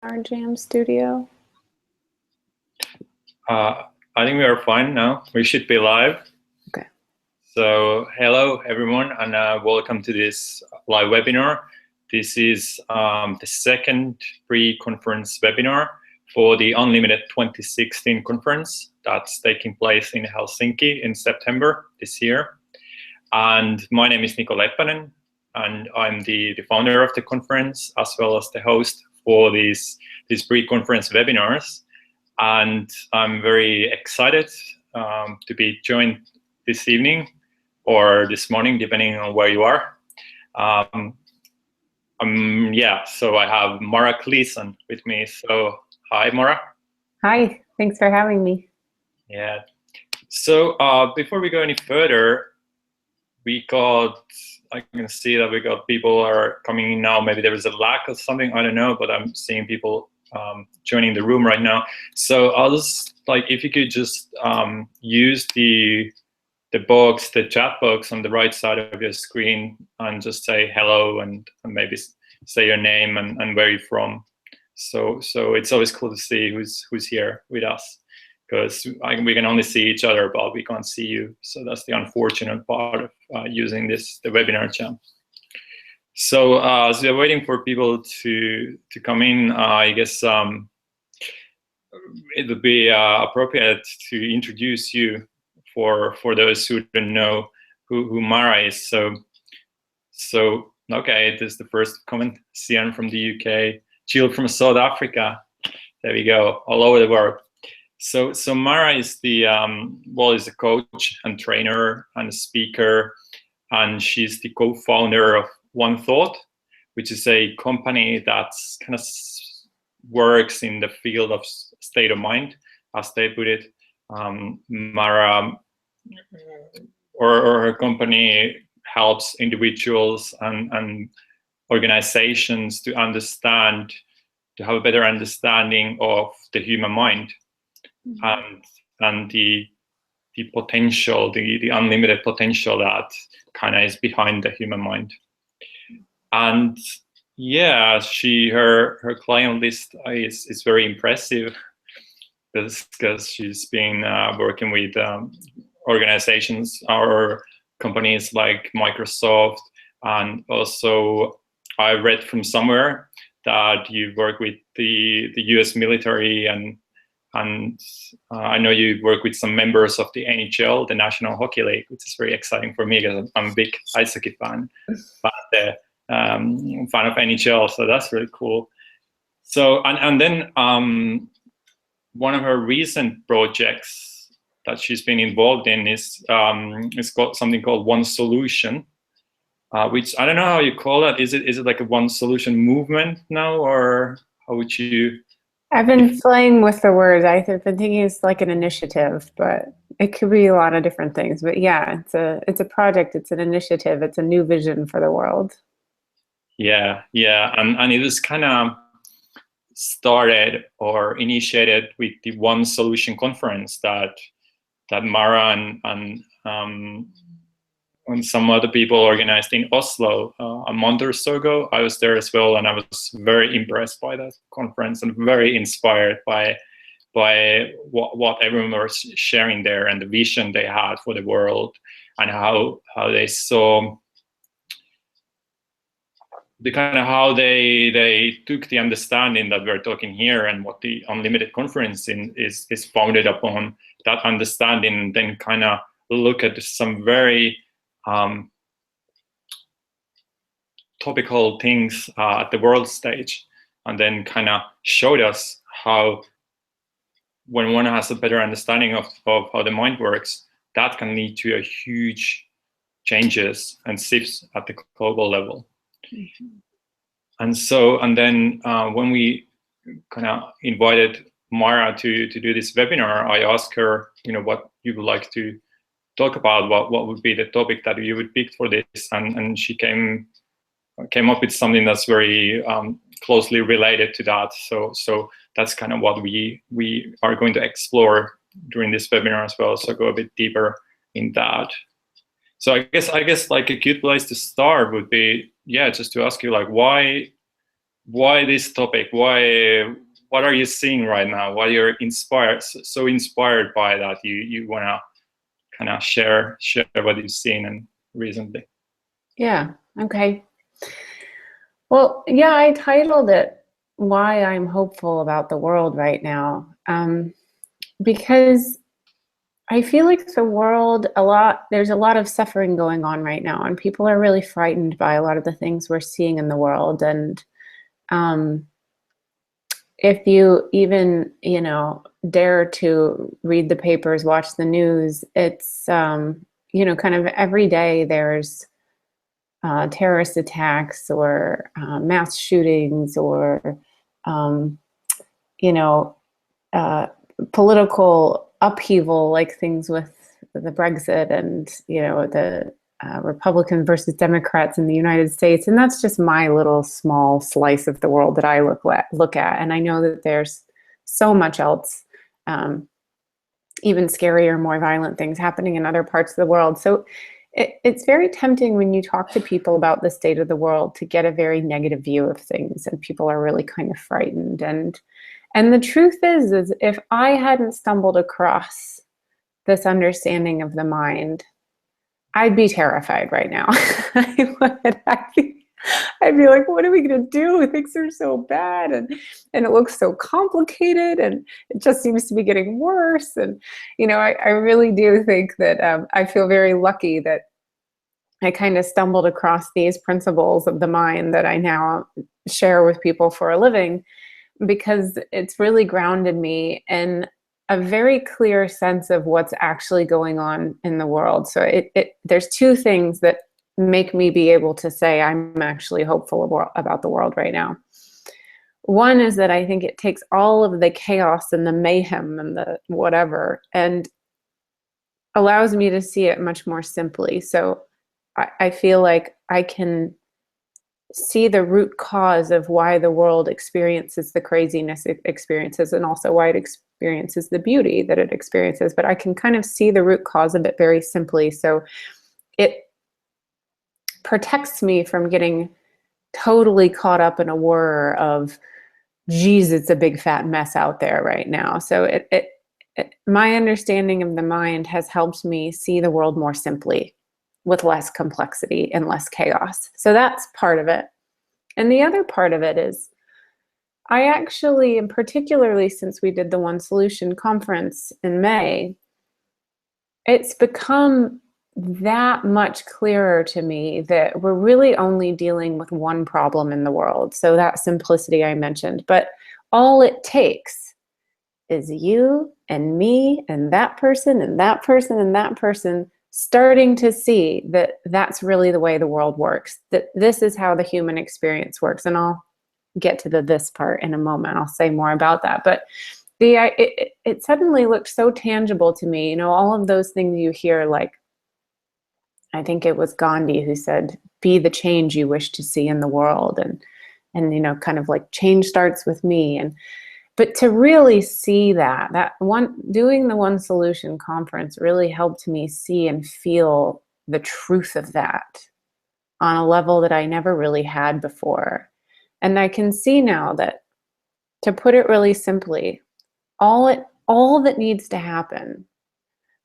our jam studio? I think we are fine now. We should be live. Okay. So hello everyone, and welcome to this live webinar. This is the second pre-conference webinar for the Unlimited 2016 conference that's taking place in Helsinki in September this year. And my name is Niko Leppänen, and I'm the founder of the conference as well as the host for these pre-conference webinars. And I'm very excited to be joined this evening or this morning, depending on where you are. So I have Mara Gleason with me. So hi, Mara. Hi, thanks for having me. Yeah. So before we go any further, I can see that we got people are coming in now. Maybe there is a lack of something, I don't know, but I'm seeing people joining the room right now. So I'll just, if you could just use the chat box on the right side of your screen and just say hello and maybe say your name and where you're from. So it's always cool to see who's here with us, because we can only see each other, but we can't see you. So that's the unfortunate part of using the webinar chat. So as we're waiting for people to come in, I guess it would be appropriate to introduce you for those who don't know who Mara is. So okay, this is the first comment. Sian from the UK, Jill from South Africa. There we go, all over the world. So Mara is is a coach and trainer and a speaker, and she's the co-founder of One Thought, which is a company that's kind of works in the field of state of mind, as they put it. Mara or her company helps individuals and organizations to have a better understanding of the human mind. And the potential, the unlimited potential that kind of is behind the human mind. And yeah, her client list is very impressive, because she's been working with organizations or companies like Microsoft, and also I read from somewhere that you work with the US military, and I know you work with some members of the NHL, the National Hockey League, which is very exciting for me because I'm a big ice hockey fan of NHL. So that's really cool. So and then one of her recent projects that she's been involved in is called something called One Solution, which I don't know how you call that. Is it like a One Solution movement now, or how would you? I've been playing with the words. I've been thinking it's like an initiative, but it could be a lot of different things. But yeah, it's a project, it's an initiative, it's a new vision for the world. Yeah, and it was kind of started or initiated with the One Solution conference that Mara and some other people organized in Oslo a month or so ago. I was there as well, and I was very impressed by that conference and very inspired by what everyone was sharing there and the vision they had for the world, and how they saw how they took the understanding that we're talking here and what the Unlimited conference is founded upon, that understanding, then kind of look at some very topical things at the world stage, and then kind of showed us how, when one has a better understanding of how the mind works, that can lead to a huge changes and shifts at the global level. Mm-hmm. And then when we kind of invited Mara to do this webinar, I asked her, what you would like to talk about, what would be the topic that you would pick for this, and she came up with something that's very closely related to that. So that's kind of what we are going to explore during this webinar as well. So go a bit deeper in that. So I guess like a good place to start would be, just to ask you, like, why why this topic? Why? What are you seeing right now? Why you're inspired, so inspired by that? You wanna kind of share what you've seen and recently. Yeah. Okay. Well, yeah, I titled it "Why I'm Hopeful About the World Right Now," because I feel like the world there's a lot of suffering going on right now, and people are really frightened by a lot of the things we're seeing in the world. And um, if you even, dare to read the papers, watch the news, it's, kind of every day there's terrorist attacks or mass shootings or, um, you know, uh, political upheaval, like things with the Brexit and the Republican versus Democrats in the United States, and that's just my little small slice of the world that I look at, and I know that there's so much else, even scarier, more violent things happening in other parts of the world. So it's very tempting when you talk to people about the state of the world to get a very negative view of things, and people are really kind of frightened. And the truth is if I hadn't stumbled across this understanding of the mind, I'd be terrified right now. I would. I'd be like, what are we going to do? Things are so bad, and it looks so complicated, and it just seems to be getting worse. And, I really do think that I feel very lucky that I kind of stumbled across these principles of the mind that I now share with people for a living, because it's really grounded me in a very clear sense of what's actually going on in the world. So there's two things that make me be able to say I'm actually hopeful about the world right now. One is that I think it takes all of the chaos and the mayhem and the whatever and allows me to see it much more simply. So I feel like I can see the root cause of why the world experiences the craziness it experiences, and also why it experiences the beauty that it experiences. But I can kind of see the root cause of it very simply. So it protects me from getting totally caught up in a whir of, geez, it's a big fat mess out there right now. So my understanding of the mind has helped me see the world more simply, with less complexity and less chaos. So that's part of it. And the other part of it is I actually, and particularly since we did the One Solution conference in May, it's become that much clearer to me that we're really only dealing with one problem in the world. So that simplicity I mentioned, but all it takes is you and me and that person and that person and that person starting to see that that's really the way the world works, that this is how the human experience works. And I'll get to this part in a moment. I'll say more about that. But it suddenly looked so tangible to me. All of those things you hear, like, I think it was Gandhi who said, be the change you wish to see in the world. And kind of like change starts with me. But to really see that doing the One Solution conference really helped me see and feel the truth of that on a level that I never really had before. And I can see now that, to put it really simply, all that needs to happen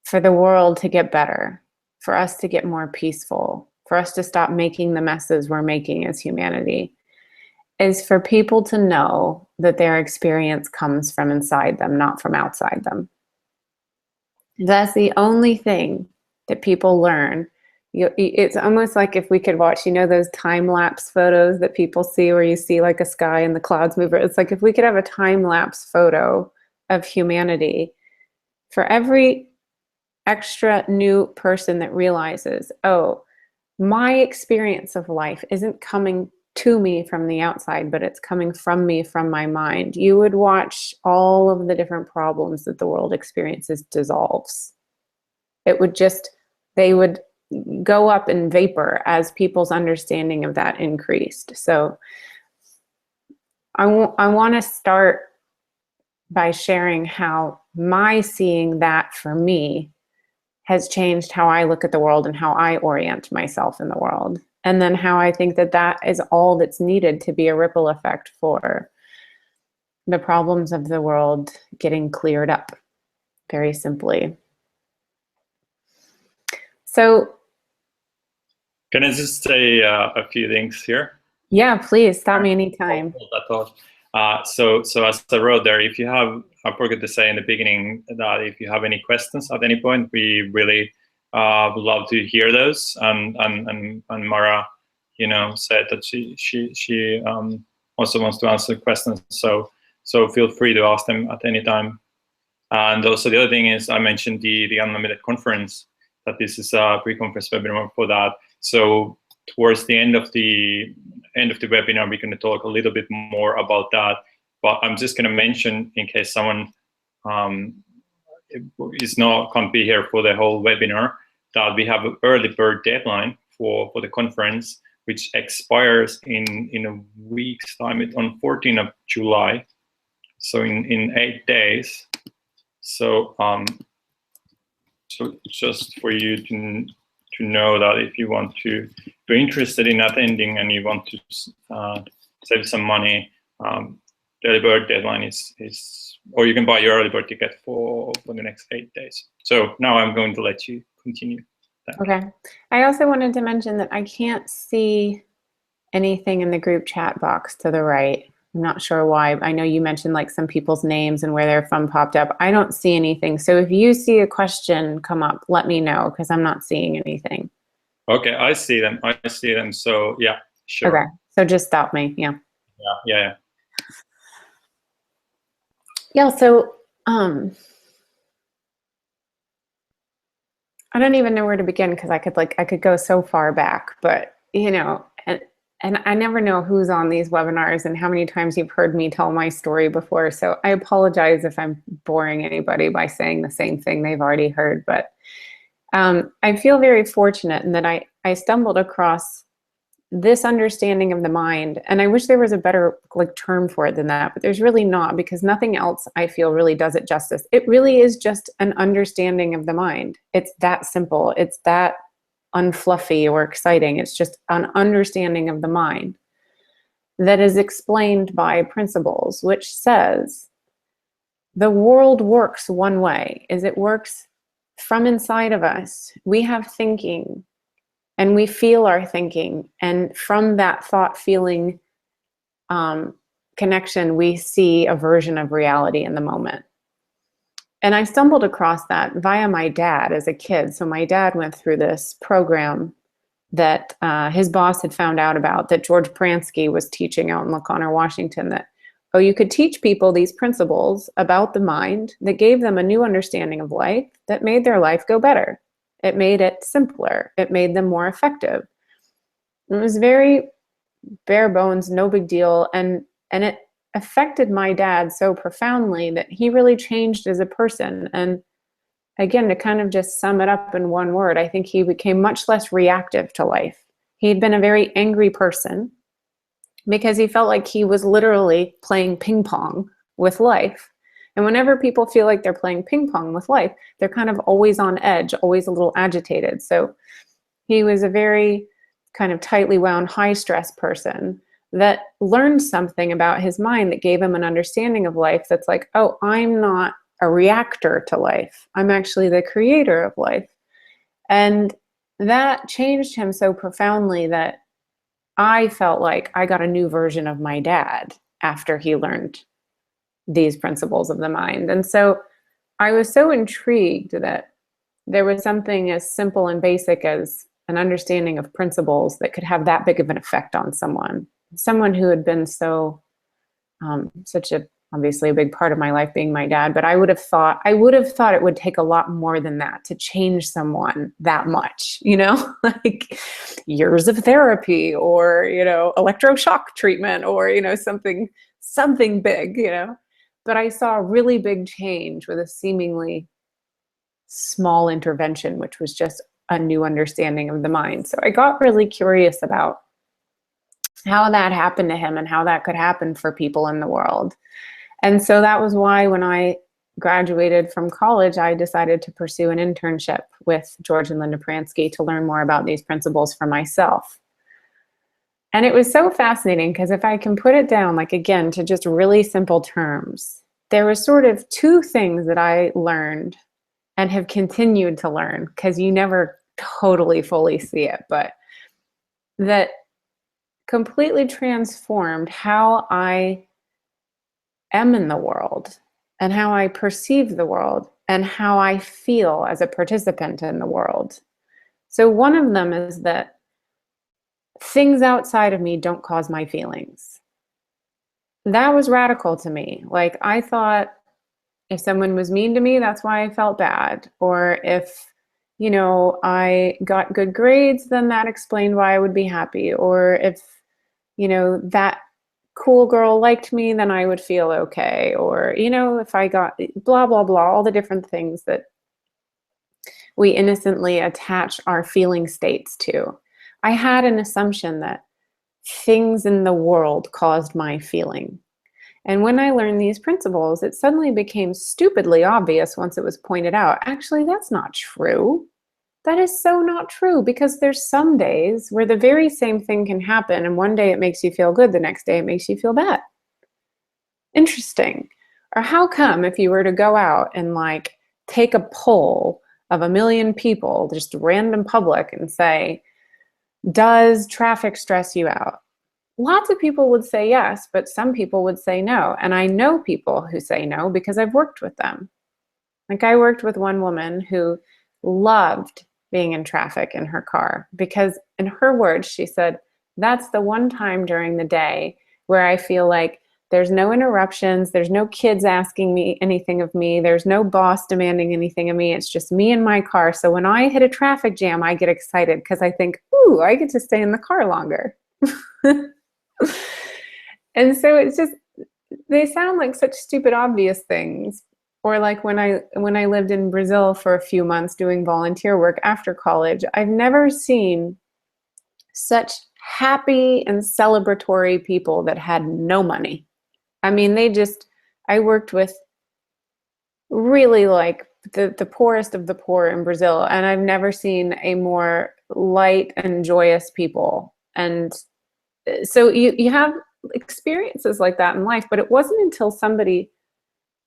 for the world to get better, for us to get more peaceful, for us to stop making the messes we're making as humanity, is for people to know that their experience comes from inside them, not from outside them. That's the only thing that people learn. It's almost like if we could watch, those time-lapse photos that people see where you see like a sky and the clouds move. It's like if we could have a time-lapse photo of humanity for every extra new person that realizes, oh, my experience of life isn't coming to me from the outside, but it's coming from me, from my mind. You would watch all of the different problems that the world experiences dissolves. They would go up in vapor as people's understanding of that increased. So I want to start by sharing how my seeing that for me has changed how I look at the world and how I orient myself in the world. And then how I think that that is all that's needed to be a ripple effect for the problems of the world getting cleared up, very simply. So, can I just say a few things here? yeah, please stop me anytime. So as I wrote there, if you have, I forgot to say in the beginning that if you have any questions at any point, we really would love to hear those. And Mara, said that she also wants to answer questions. So feel free to ask them at any time. And also the other thing is, I mentioned the Unlimited conference, that this is a pre-conference webinar for that. So towards the end of the webinar, we're going to talk a little bit more about that. But I'm just going to mention, in case someone can't be here for the whole webinar, that we have an early bird deadline for the conference, which expires in a week's time. It's on 14th of July, so in 8 days. So just for you to know that if you want to, if you're interested in attending and you want to save some money, the early bird deadline is, or you can buy your early bird ticket for the next 8 days. So now I'm going to let you continue. Okay. I also wanted to mention that I can't see anything in the group chat box to the right. I'm not sure why. I know you mentioned like some people's names and where they're from popped up. I don't see anything. So if you see a question come up, let me know, because I'm not seeing anything. Okay, I see them. So yeah, sure. Okay. So just stop me. Yeah. Yeah. Yeah. So I don't even know where to begin, because I could go so far back, but and I never know who's on these webinars and how many times you've heard me tell my story before. So I apologize if I'm boring anybody by saying the same thing they've already heard. But I feel very fortunate in that I stumbled across this understanding of the mind. And I wish there was a better term for it than that, but there's really not, because nothing else I feel really does it justice. It really is just an understanding of the mind. It's that simple. It's that unfluffy or exciting. It's just an understanding of the mind that is explained by principles, which says the world works one way, is it works from inside of us. We have thinking and we feel our thinking, and from that thought feeling connection, we see a version of reality in the moment. And I stumbled across that via my dad as a kid. So my dad went through this program that his boss had found out about, that George Pransky was teaching out in LaConner, Washington, that, you could teach people these principles about the mind that gave them a new understanding of life that made their life go better. It made it simpler. It made them more effective. It was very bare bones, no big deal. And it affected my dad so profoundly that he really changed as a person. And again, to kind of just sum it up in one word, I think he became much less reactive to life. He'd been a very angry person because he felt like he was literally playing ping pong with life. And whenever people feel like they're playing ping pong with life, they're kind of always on edge, always a little agitated. So he was a very kind of tightly wound, high stress person that learned something about his mind that gave him an understanding of life that's like, oh, I'm not a reactor to life. I'm actually the creator of life. And that changed him so profoundly that I felt like I got a new version of my dad after he learned these principles of the mind. And so I was so intrigued that there was something as simple and basic as an understanding of principles that could have that big of an effect on someone who had been so such a obviously a big part of my life being my dad. But I would have thought it would take a lot more than that to change someone that much, like years of therapy or, electroshock treatment or, something big, But I saw a really big change with a seemingly small intervention, which was just a new understanding of the mind. So I got really curious about how that happened to him and how that could happen for people in the world. And so that was why when I graduated from college, I decided to pursue an internship with George and Linda Pransky to learn more about these principles for myself. And it was so fascinating because if I can put it down, like again, to just really simple terms, there were sort of two things that I learned and have continued to learn because you never totally fully see it, but that completely transformed how I am in the world and how I perceive the world and how I feel as a participant in the world. So, one of them is that things outside of me don't cause my feelings. That was radical to me. Like, I thought if someone was mean to me, that's why I felt bad. Or if, I got good grades, then that explained why I would be happy. Or if, that cool girl liked me, then I would feel okay. Or, if I got blah, blah, blah, all the different things that we innocently attach our feeling states to. I had an assumption that things in the world caused my feeling. And when I learned these principles, it suddenly became stupidly obvious once it was pointed out. Actually, that's not true. That is so not true because there's some days where the very same thing can happen and one day it makes you feel good, the next day it makes you feel bad. Interesting. Or how come if you were to go out and like take a poll of 1 million people, just random public, and say, does traffic stress you out? Lots of people would say yes, but some people would say no. And I know people who say no because I've worked with them. Like I worked with one woman who loved being in traffic in her car because, in her words, she said, that's the one time during the day where I feel like there's no interruptions, there's no kids asking me anything of me, there's no boss demanding anything of me. It's just me and my car. So when I hit a traffic jam, I get excited because I think, ooh, I get to stay in the car longer. And so it's just, they sound like such stupid obvious things. Or like when I lived in Brazil for a few months doing volunteer work after college, I've never seen such happy and celebratory people that had no money. I mean, I worked with really like the poorest of the poor in Brazil, and I've never seen a more light and joyous people. And so you have experiences like that in life, but it wasn't until somebody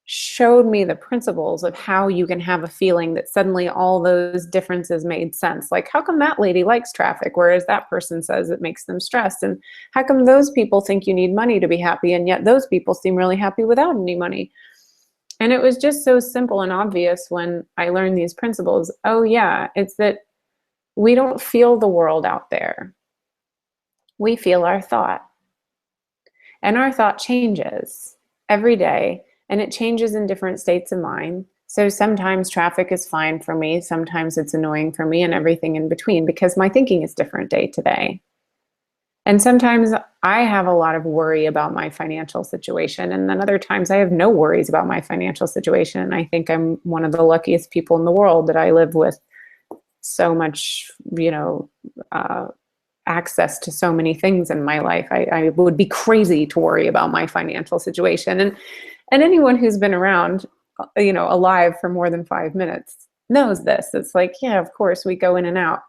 showed me the principles of how you can have a feeling that suddenly all those differences made sense. Like, how come that lady likes traffic, whereas that person says it makes them stressed? And how come those people think you need money to be happy, and yet those people seem really happy without any money? And it was just so simple and obvious when I learned these principles. Oh yeah, it's that we don't feel the world out there. We feel our thought. And our thought changes every day, and it changes in different states of mind. So sometimes traffic is fine for me, sometimes it's annoying for me, and everything in between because my thinking is different day to day. And sometimes I have a lot of worry about my financial situation, and then other times I have no worries about my financial situation. I think I'm one of the luckiest people in the world that I live with so much, access to so many things in my life. I would be crazy to worry about my financial situation. And anyone who's been around, alive for more than 5 minutes knows this. It's like, yeah, of course, we go in and out.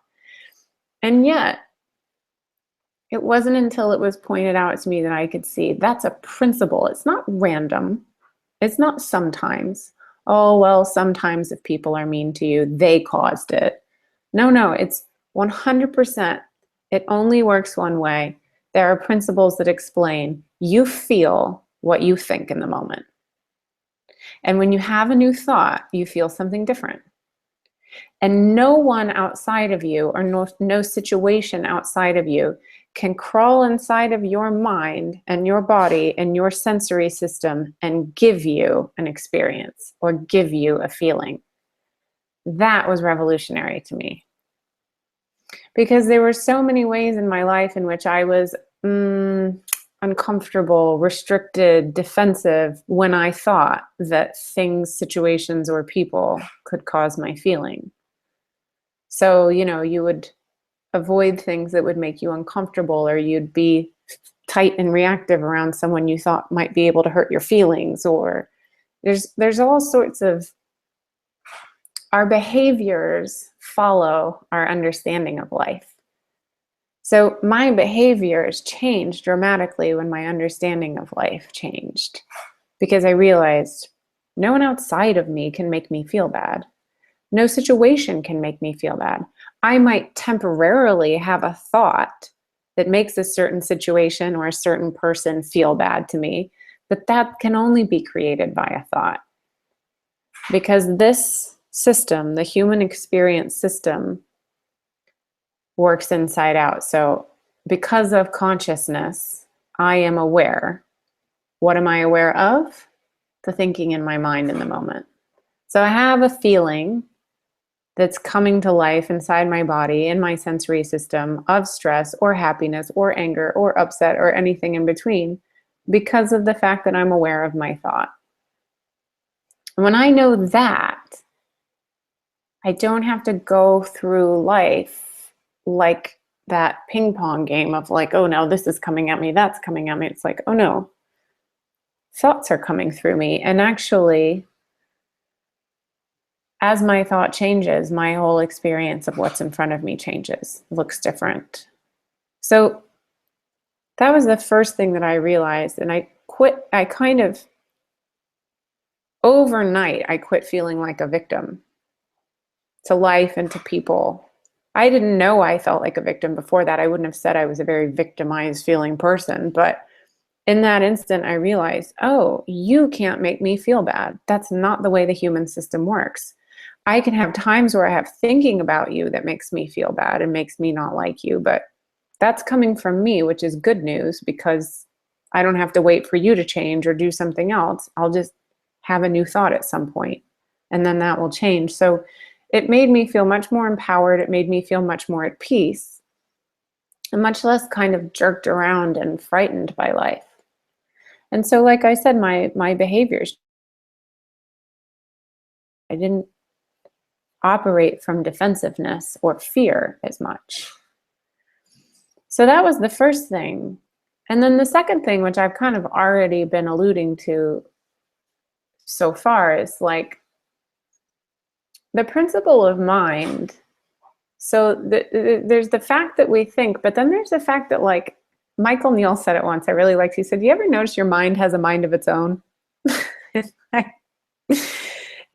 And yet, it wasn't until it was pointed out to me that I could see that's a principle. It's not random. It's not sometimes. Oh, well, sometimes if people are mean to you, they caused it. No, it's 100%. It only works one way. There are principles that explain you feel what you think in the moment. And when you have a new thought, you feel something different. And no one outside of you, or no situation outside of you, can crawl inside of your mind and your body and your sensory system and give you an experience or give you a feeling. That was revolutionary to me. Because there were so many ways in my life in which I was uncomfortable, restricted, defensive when I thought that things, situations, or people could cause my feeling. So, you would avoid things that would make you uncomfortable, or you'd be tight and reactive around someone you thought might be able to hurt your feelings, or there's all sorts of, our behaviors follow our understanding of life. So my behaviors changed dramatically when my understanding of life changed, because I realized no one outside of me can make me feel bad. No situation can make me feel bad. I might temporarily have a thought that makes a certain situation or a certain person feel bad to me, but that can only be created by a thought. Because this system, the human experience system, works inside out. So, because of consciousness, I am aware. What am I aware of? The thinking in my mind in the moment. So, I have a feeling that's coming to life inside my body, in my sensory system, of stress or happiness or anger or upset or anything in between, because of the fact that I'm aware of my thought. When I know that, I don't have to go through life like that ping pong game of like, oh no, this is coming at me, that's coming at me. It's like, oh no, thoughts are coming through me. And actually, as my thought changes, my whole experience of what's in front of me changes, looks different. So that was the first thing that I realized. And I kind of, overnight, I quit feeling like a victim to life and to people. I didn't know I felt like a victim before that. I wouldn't have said I was a very victimized feeling person. But in that instant, I realized, oh, you can't make me feel bad. That's not the way the human system works. I can have times where I have thinking about you that makes me feel bad and makes me not like you, but that's coming from me, which is good news because I don't have to wait for you to change or do something else. I'll just have a new thought at some point, and then that will change. So it made me feel much more empowered. It made me feel much more at peace and much less kind of jerked around and frightened by life. And so, like I said, my behaviors, I didn't operate from defensiveness or fear as much. So that was the first thing. And then the second thing, which I've kind of already been alluding to so far, is like the principle of mind. So there's the fact that we think, but then there's the fact that, like, Michael Neal said it once, I really liked, he said, "Do you ever notice your mind has a mind of its own?"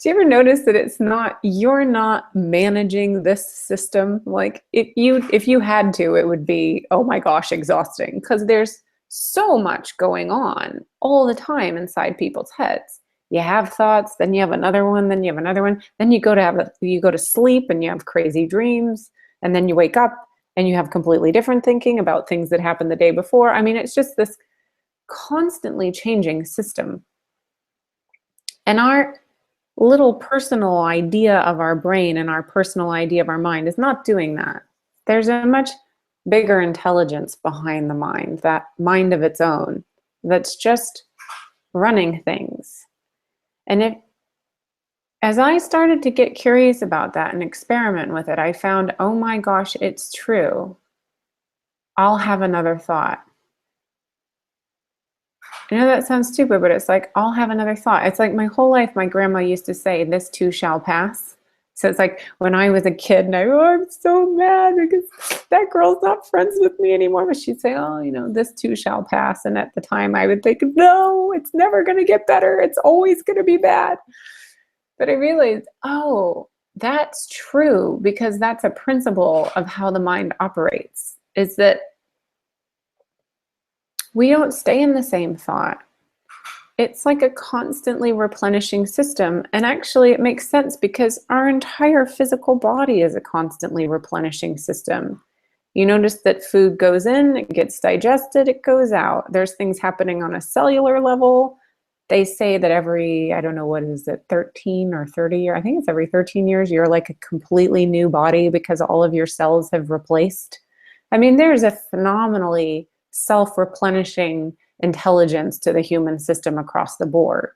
Do you ever notice that you're not managing this system? Like, if you had to, it would be, oh my gosh, exhausting, because there's so much going on all the time inside people's heads. You have thoughts, then you have another one, then you have another one, then you go to sleep and you have crazy dreams, and then you wake up and you have completely different thinking about things that happened the day before. I mean, it's just this constantly changing system. And our little personal idea of our brain and our personal idea of our mind is not doing that. There's a much bigger intelligence behind the mind, that mind of its own, that's just running things. And as I started to get curious about that and experiment with it, I found, oh my gosh, it's true. I'll have another thought. I know that sounds stupid, but it's like, I'll have another thought. It's like my whole life, my grandma used to say, this too shall pass. So it's like when I was a kid and I'm so mad because that girl's not friends with me anymore. But she'd say, oh, this too shall pass. And at the time I would think, no, it's never going to get better. It's always going to be bad. But I realized, oh, that's true, because that's a principle of how the mind operates, is that we don't stay in the same thought. It's like a constantly replenishing system. And actually, it makes sense because our entire physical body is a constantly replenishing system. You notice that food goes in, it gets digested, it goes out. There's things happening on a cellular level. They say that every, I don't know, what is it, 13 or 30 years? I think it's every 13 years, you're like a completely new body because all of your cells have replaced. I mean, there's a phenomenally self-replenishing intelligence to the human system across the board.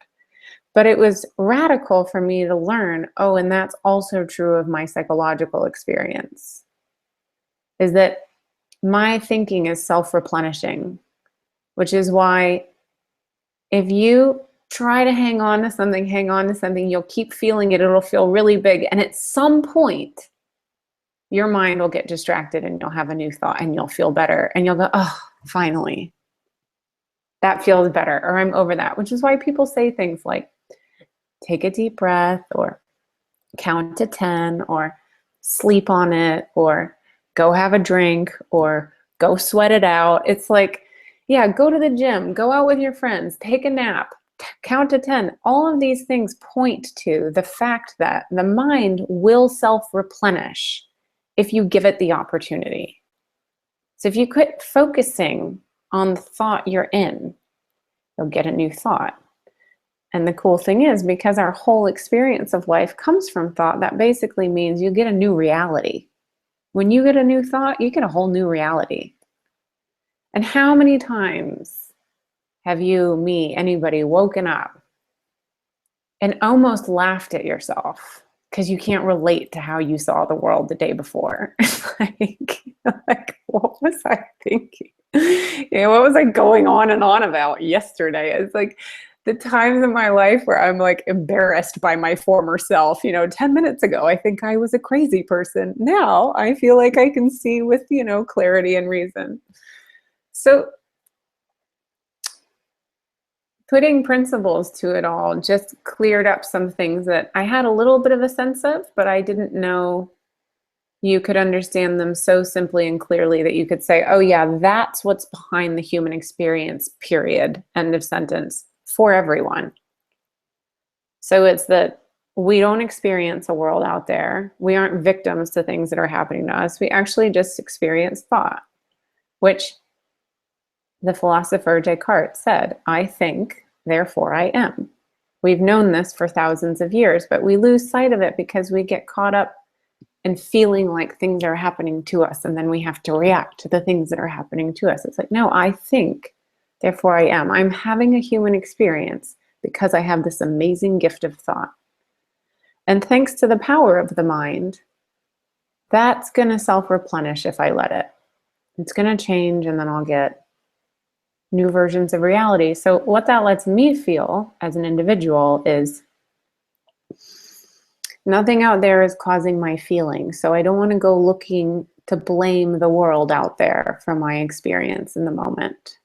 But it was radical for me to learn, oh, and that's also true of my psychological experience, is that my thinking is self-replenishing, which is why if you try to hang on to something, you'll keep feeling it, it'll feel really big, and at some point, your mind will get distracted and you'll have a new thought and you'll feel better and you'll go, oh, finally, that feels better, or I'm over that, which is why people say things like, take a deep breath, or count to 10, or sleep on it, or go have a drink, or go sweat it out. It's like, yeah, go to the gym, go out with your friends, take a nap, count to 10. All of these things point to the fact that the mind will self-replenish if you give it the opportunity. So if you quit focusing on the thought you're in, you'll get a new thought. And the cool thing is, because our whole experience of life comes from thought, that basically means you get a new reality. When you get a new thought, you get a whole new reality. And how many times have you, me, anybody woken up and almost laughed at yourself because you can't relate to how you saw the world the day before? like, what was I thinking? What was I going on and on about yesterday? It's like the times in my life where I'm like embarrassed by my former self. 10 minutes ago, I think I was a crazy person. Now I feel like I can see with, clarity and reason. So putting principles to it all just cleared up some things that I had a little bit of a sense of, but I didn't know you could understand them so simply and clearly that you could say, oh yeah, that's what's behind the human experience, period, end of sentence, for everyone. So it's that we don't experience a world out there. We aren't victims to things that are happening to us. We actually just experience thought, which the philosopher Descartes said, I think, therefore I am. We've known this for thousands of years, but we lose sight of it because we get caught up in feeling like things are happening to us, and then we have to react to the things that are happening to us. It's like, no, I think, therefore I am. I'm having a human experience because I have this amazing gift of thought. And thanks to the power of the mind, that's going to self-replenish if I let it. It's going to change, and then I'll get new versions of reality. So what that lets me feel as an individual is nothing out there is causing my feelings. So I don't want to go looking to blame the world out there for my experience in the moment.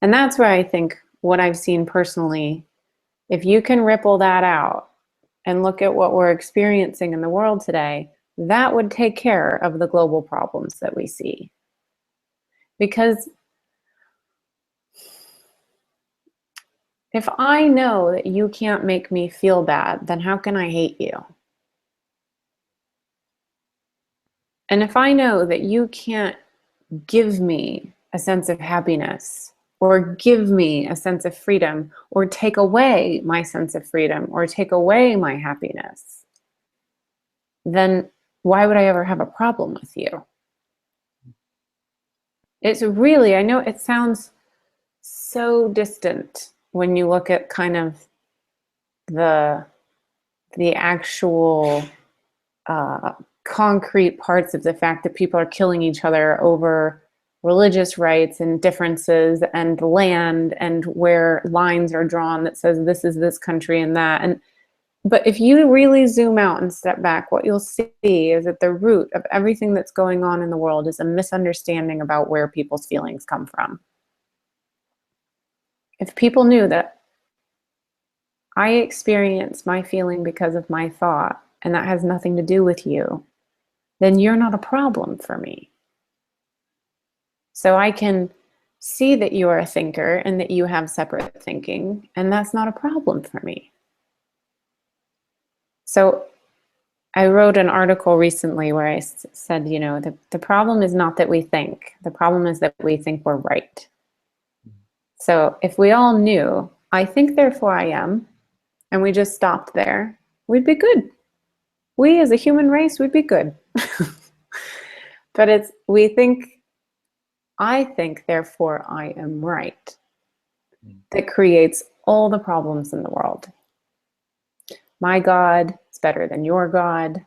And that's where I think what I've seen personally, if you can ripple that out and look at what we're experiencing in the world today, that would take care of the global problems that we see. Because if I know that you can't make me feel bad, then how can I hate you? And if I know that you can't give me a sense of happiness, or give me a sense of freedom, or take away my sense of freedom, or take away my happiness, then why would I ever have a problem with you? It's really, I know it sounds so distant when you look at kind of the actual concrete parts of the fact that people are killing each other over religious rights and differences and land, and where lines are drawn that says this is this country and that. But if you really zoom out and step back, what you'll see is that the root of everything that's going on in the world is a misunderstanding about where people's feelings come from. If people knew that I experience my feeling because of my thought, and that has nothing to do with you, then you're not a problem for me. So I can see that you are a thinker and that you have separate thinking, and that's not a problem for me. So I wrote an article recently where I said, the problem is not that we think. The problem is that we think we're right. So if we all knew, I think, therefore I am, and we just stopped there, we'd be good. We as a human race would be good. But it's, we think, I think, therefore I am right, that creates all the problems in the world. My God is better than your God.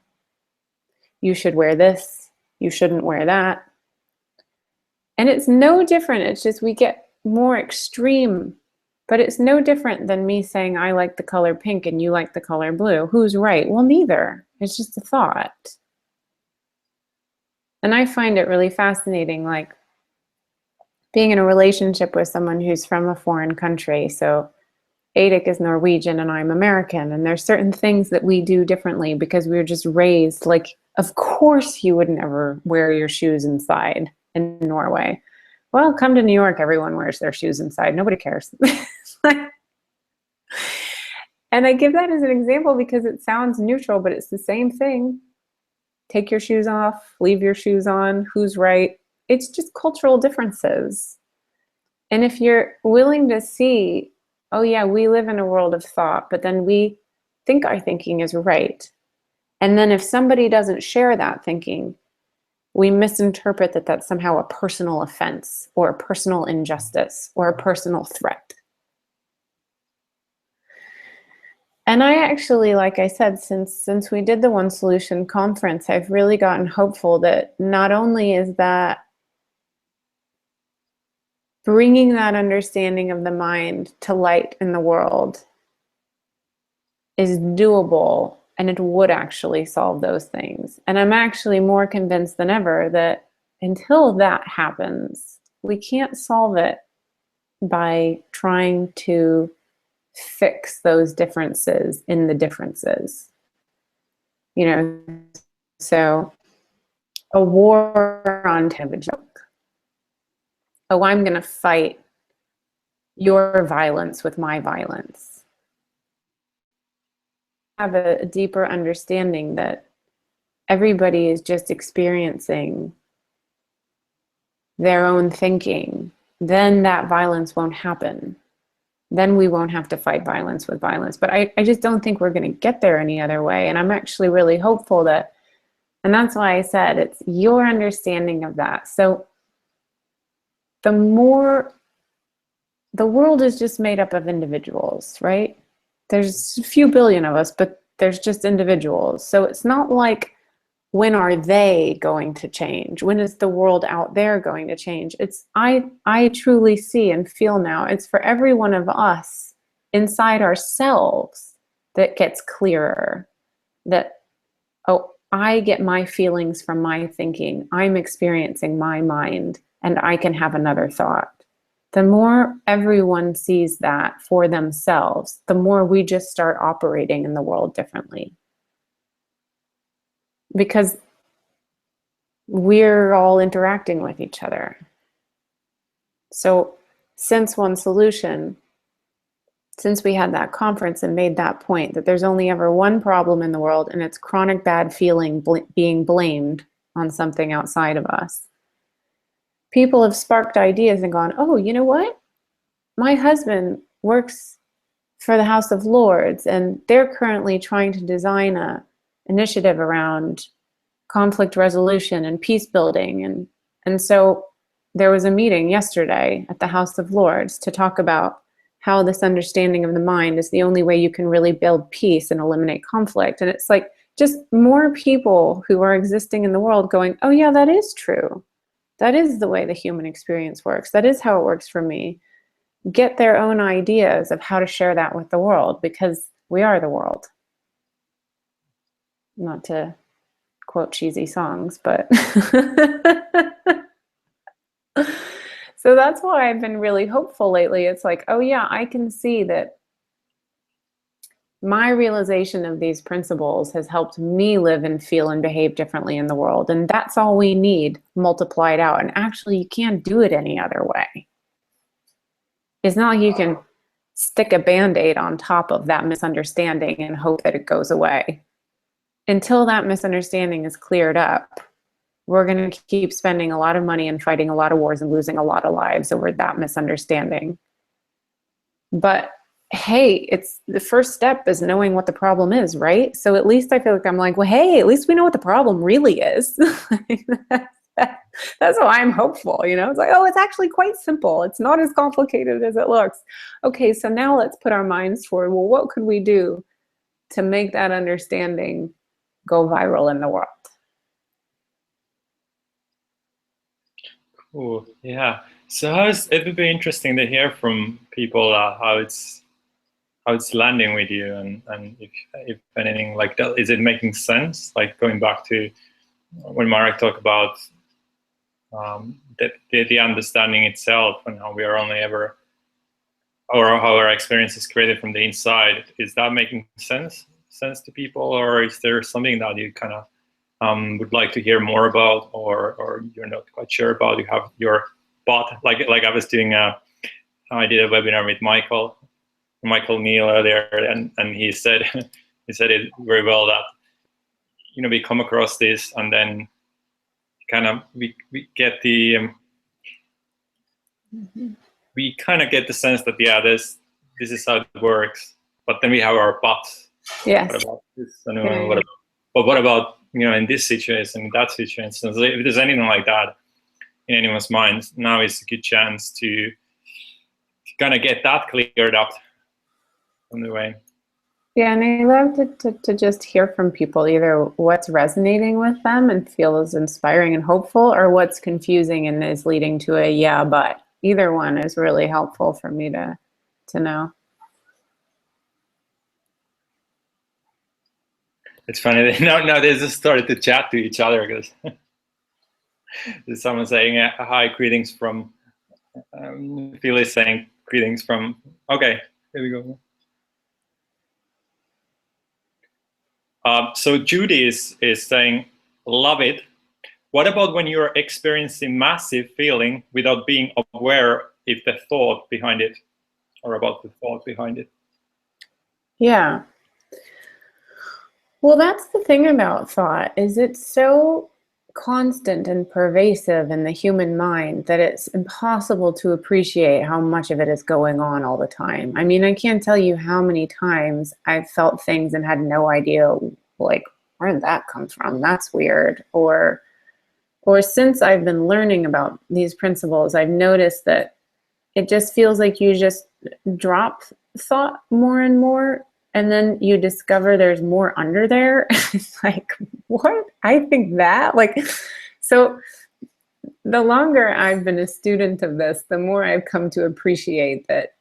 You should wear this. You shouldn't wear that. And it's no different. It's just we get more extreme. But it's no different than me saying I like the color pink and you like the color blue. Who's right? Well, neither. It's just a thought. And I find it really fascinating, like being in a relationship with someone who's from a foreign country. So Adic is Norwegian and I'm American, and there's certain things that we do differently because we were just raised like, of course you would never wear your shoes inside in Norway. Well, come to New York, everyone wears their shoes inside. Nobody cares. And I give that as an example because it sounds neutral, but it's the same thing. Take your shoes off, leave your shoes on, who's right? It's just cultural differences. And if you're willing to see, oh yeah, we live in a world of thought, but then we think our thinking is right. And then if somebody doesn't share that thinking, we misinterpret that that's somehow a personal offense or a personal injustice or a personal threat. And I actually, like I said, since we did the One Solution conference, I've really gotten hopeful that not only is that bringing that understanding of the mind to light in the world is doable, and it would actually solve those things. And I'm actually more convinced than ever that until that happens, we can't solve it by trying to fix those differences in the differences. You know, so a war on kind of a joke. Oh, I'm going to fight your violence with my violence. Have a deeper understanding that everybody is just experiencing their own thinking, then that violence won't happen. Then we won't have to fight violence with violence. But I just don't think we're going to get there any other way. And I'm actually really hopeful that, and that's why I said it's your understanding of that. So the more, the world is just made up of individuals, right? There's a few billion of us, but there's just individuals. So it's not like, when are they going to change? When is the world out there going to change? It's, I truly see and feel now, it's for every one of us inside ourselves that gets clearer. That, oh, I get my feelings from my thinking. I'm experiencing my mind, and I can have another thought. The more everyone sees that for themselves, the more we just start operating in the world differently. Because we're all interacting with each other. So since One Solution, since we had that conference and made that point that there's only ever one problem in the world, and it's chronic bad feeling being blamed on something outside of us, people have sparked ideas and gone, oh, you know what? My husband works for the House of Lords, and they're currently trying to design a initiative around conflict resolution and peace building. And so there was a meeting yesterday at the House of Lords to talk about how this understanding of the mind is the only way you can really build peace and eliminate conflict. And it's like just more people who are existing in the world going, oh yeah, that is true. That is the way the human experience works. That is how it works for me. Get their own ideas of how to share that with the world, because we are the world. Not to quote cheesy songs, but so that's why I've been really hopeful lately. It's like, oh yeah, I can see that my realization of these principles has helped me live and feel and behave differently in the world. And that's all we need multiplied out. And actually, you can't do it any other way. It's not like you can stick a Band-Aid on top of that misunderstanding and hope that it goes away. Until that misunderstanding is cleared up, we're going to keep spending a lot of money and fighting a lot of wars and losing a lot of lives over that misunderstanding. But hey, it's the first step is knowing what the problem is, right? So at least I feel like I'm like, well, hey, at least we know what the problem really is. That's why I'm hopeful, you know? It's like, oh, it's actually quite simple. It's not as complicated as it looks. Okay, so now let's put our minds toward, well, what could we do to make that understanding go viral in the world? Cool. Yeah. So it would be interesting to hear from people how it's landing with you, and if anything like that, is it making sense? Like going back to when Marek talked about the understanding itself and how we are only ever, or how our experience is created from the inside. Is that making sense to people, or is there something that you kind of would like to hear more about, or you're not quite sure about? You have your bot, like I was doing I did a webinar with Michael Neal earlier, and he said he said it very well, that we come across this, and then kind of we get the we kind of get the sense that this is how it works, but then we have our bots. Yes. What about this? What about in this situation, in that situation? So if there's anything like that in anyone's mind, now is a good chance to kind of get that cleared up on the way. Yeah, and I love to just hear from people, either what's resonating with them and feels inspiring and hopeful, or what's confusing and is leading to a yeah, but. Either one is really helpful for me to know. It's funny, now they just started to chat to each other, because there's someone saying hi, greetings from, Phil is saying greetings from, okay, here we go. So Judy is saying, love it. What about when you're experiencing massive feeling without being aware if the thought behind it, or about the thought behind it? Yeah. Well, that's the thing about thought, is it's so constant and pervasive in the human mind that it's impossible to appreciate how much of it is going on all the time. I mean, I can't tell you how many times I've felt things and had no idea, like, where did that come from? That's weird. Or since I've been learning about these principles, I've noticed that it just feels like you just drop thought more and more, and then you discover there's more under there. It's like, what? I think that? Like, so the longer I've been a student of this, the more I've come to appreciate that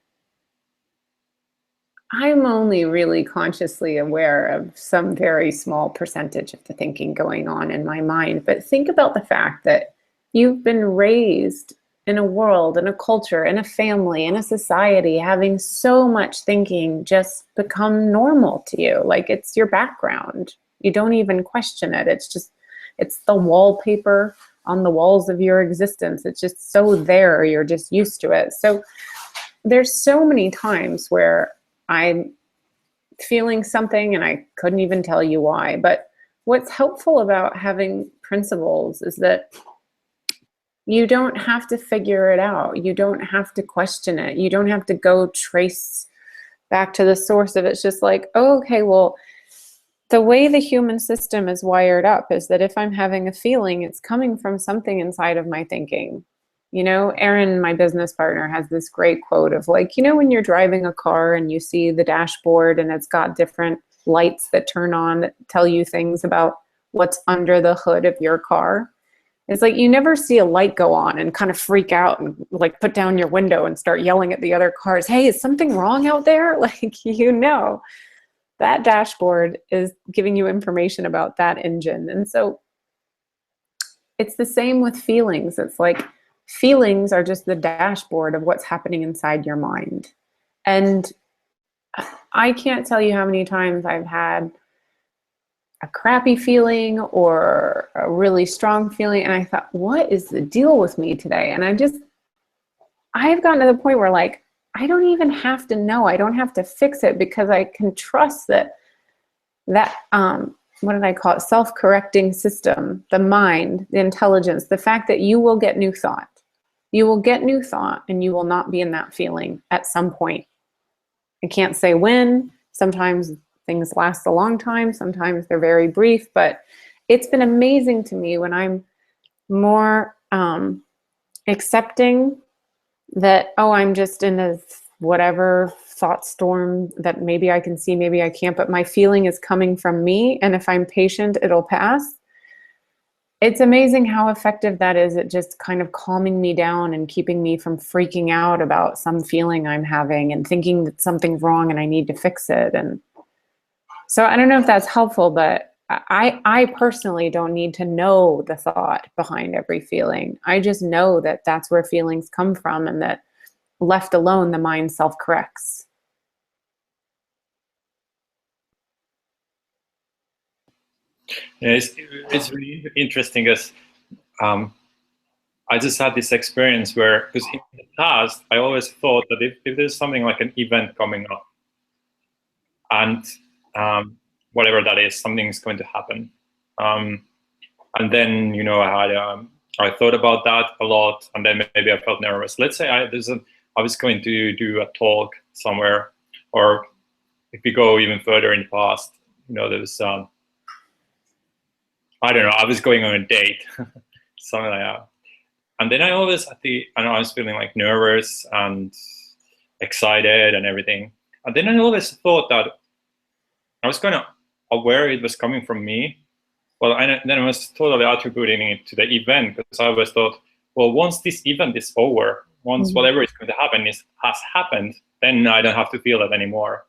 I'm only really consciously aware of some very small percentage of the thinking going on in my mind. But think about the fact that you've been raised in a world, in a culture, in a family, in a society, having so much thinking just become normal to you. Like, it's your background. You don't even question it. It's the wallpaper on the walls of your existence. It's just so there, you're just used to it. So there's so many times where I'm feeling something and I couldn't even tell you why. But what's helpful about having principles is that you don't have to figure it out. You don't have to question it. You don't have to go trace back to the source of it. It's just like, oh, okay, well, the way the human system is wired up is that if I'm having a feeling, it's coming from something inside of my thinking. Erin, my business partner, has this great quote of, like, when you're driving a car and you see the dashboard and it's got different lights that turn on that tell you things about what's under the hood of your car. It's like, you never see a light go on and kind of freak out and like put down your window and start yelling at the other cars, hey, is something wrong out there? Like, that dashboard is giving you information about that engine. And so it's the same with feelings. It's like, feelings are just the dashboard of what's happening inside your mind. And I can't tell you how many times I've had a crappy feeling or a really strong feeling, and I thought, what is the deal with me today? And I've gotten to the point where, like, I don't even have to know. I don't have to fix it, because I can trust that what did I call it? Self-correcting system, the mind, the intelligence, the fact that you will get new thought. You will get new thought and you will not be in that feeling at some point. I can't say when. Sometimes things last a long time. Sometimes they're very brief, but it's been amazing to me when I'm more accepting that, oh, I'm just in a whatever thought storm that maybe I can see, maybe I can't, but my feeling is coming from me. And if I'm patient, it'll pass. It's amazing how effective that is at just kind of calming me down and keeping me from freaking out about some feeling I'm having and thinking that something's wrong and I need to fix it. And so I don't know if that's helpful, but I personally don't need to know the thought behind every feeling. I just know that that's where feelings come from, and that left alone, the mind self-corrects. Yeah, it's really interesting as I just had this experience where, because in the past, I always thought that if there's something like an event coming up, and whatever that is, something is going to happen. And then, you know, I thought about that a lot, and then maybe I felt nervous. Let's say I was going to do a talk somewhere, or if we go even further in the past, you know, there was, I don't know, I was going on a date, something like that. And then I always I was feeling like nervous and excited and everything. And then I always thought that I was kind of aware it was coming from me. Well, then I was totally attributing it to the event, because I always thought, well, once this event is over, once whatever is going to happen has happened, then I don't have to feel that anymore.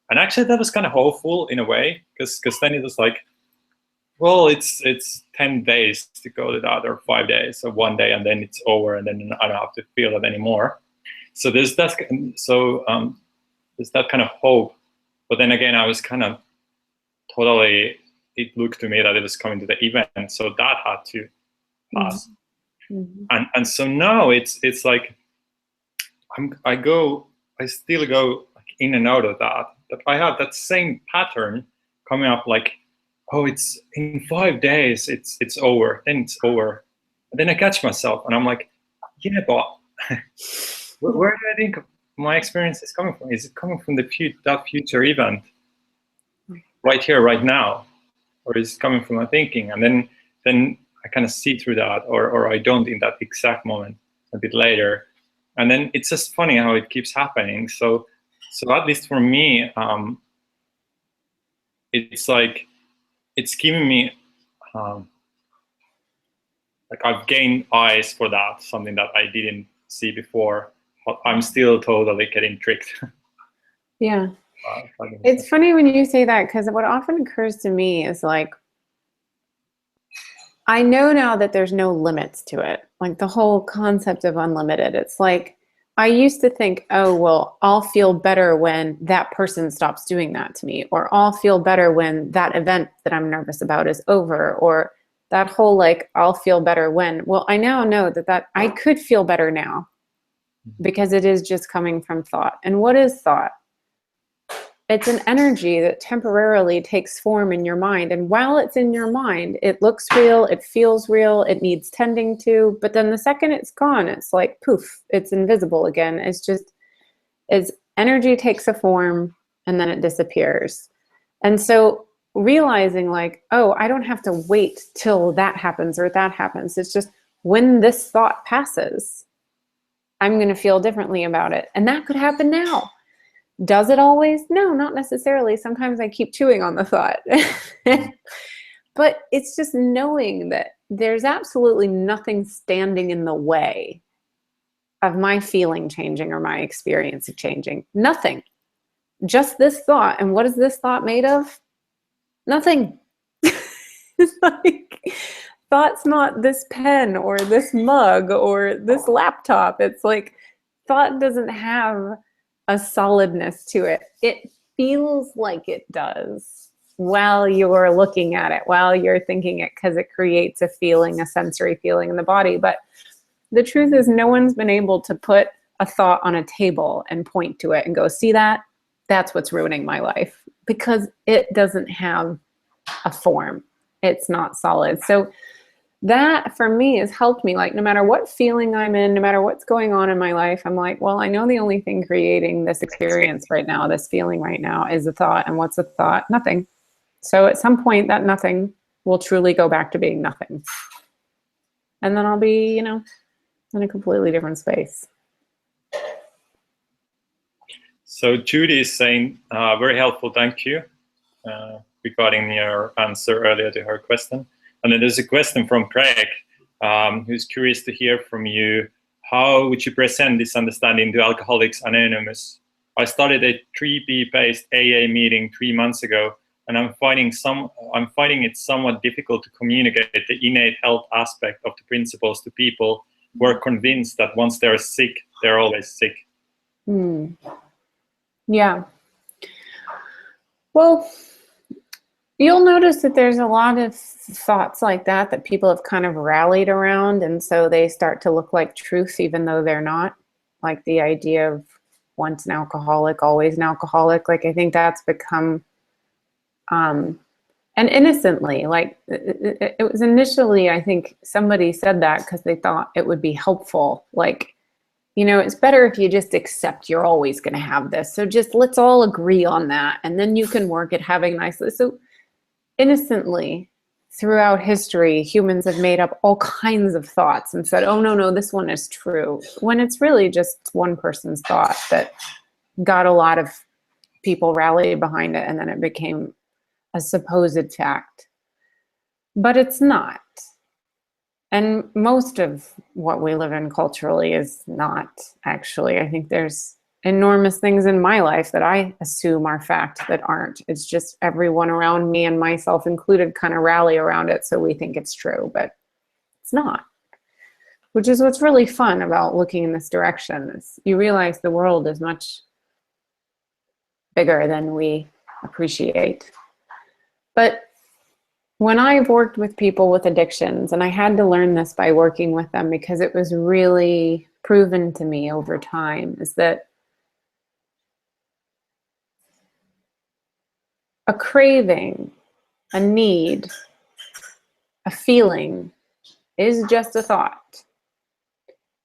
And actually, that was kind of hopeful in a way, because then it was like, well, it's 10 days to go to that, or 5 days, or 1 day, and then it's over, and then I don't have to feel it anymore. So there's that kind of hope. But then again, I was kind of totally, it looked to me that it was coming to the event, so that had to pass. And so now it's like I still go like in and out of that, but I have that same pattern coming up, like, oh, it's in 5 days, it's over, then it's over. And then I catch myself and I'm like, yeah, but where do I think my experience is coming from? Is it coming from that future event right here, right now? Or is it coming from my thinking? And then I kind of see through that, or I don't in that exact moment, a bit later. And then it's just funny how it keeps happening. So at least for me, it's like, it's giving me, like I've gained eyes for that, something that I didn't see before, but I'm still totally getting tricked. Yeah. It's funny when you say that, because what often occurs to me is like, I know now that there's no limits to it. Like the whole concept of unlimited. It's like, I used to think, oh, well, I'll feel better when that person stops doing that to me, or I'll feel better when that event that I'm nervous about is over, or that whole like, I'll feel better when, well, I now know that I could feel better now, because it is just coming from thought. And what is thought? It's an energy that temporarily takes form in your mind. And while it's in your mind, it looks real, it feels real, it needs tending to. But then the second it's gone, it's like poof, it's invisible again. It's energy takes a form and then it disappears. And so realizing like, oh, I don't have to wait till that happens or that happens. It's just when this thought passes, I'm going to feel differently about it. And that could happen now. Does it always? No, not necessarily. Sometimes I keep chewing on the thought. But it's just knowing that there's absolutely nothing standing in the way of my feeling changing or my experience changing. Nothing. Just this thought. And what is this thought made of? Nothing. It's like, thought's not this pen or this mug or this laptop. It's like, thought doesn't have a solidness to it. It feels like it does while you're looking at it, while you're thinking it, because it creates a feeling, a sensory feeling in the body. But the truth is, no one's been able to put a thought on a table and point to it and go, see that? That's what's ruining my life, because it doesn't have a form. It's not solid. So that for me has helped me, like no matter what feeling I'm in, no matter what's going on in my life, I'm like, well, I know the only thing creating this experience right now, this feeling right now, is a thought. And what's a thought? Nothing. So at some point that nothing will truly go back to being nothing. And then I'll be, you know, in a completely different space. So Judy is saying, very helpful, thank you, regarding your answer earlier to her question. And then there's a question from Craig, who's curious to hear from you. How would you present this understanding to Alcoholics Anonymous? I started a 3B-based AA meeting 3 months ago, and I'm finding it somewhat difficult to communicate the innate health aspect of the principles to people who are convinced that once they're sick, they're always sick. Yeah. Well, you'll notice that there's a lot of thoughts like that people have kind of rallied around, and so they start to look like truth even though they're not. Like the idea of once an alcoholic, always an alcoholic. Like I think that's become, and innocently, like it was initially, I think somebody said that because they thought it would be helpful. Like, you know, it's better if you just accept you're always going to have this. So just let's all agree on that. And then you can work at having nice. So innocently, throughout history, humans have made up all kinds of thoughts and said, oh, no, this one is true. When it's really just one person's thought that got a lot of people rallied behind it. And then it became a supposed fact. But it's not. And most of what we live in culturally is not, actually. I think there's enormous things in my life that I assume are fact that aren't. It's just everyone around me and myself included kind of rally around it, so we think it's true, but it's not. Which is what's really fun about looking in this direction, is you realize the world is much bigger than we appreciate. But when I've worked with people with addictions, and I had to learn this by working with them because it was really proven to me over time, is that a craving, a need, a feeling is just a thought.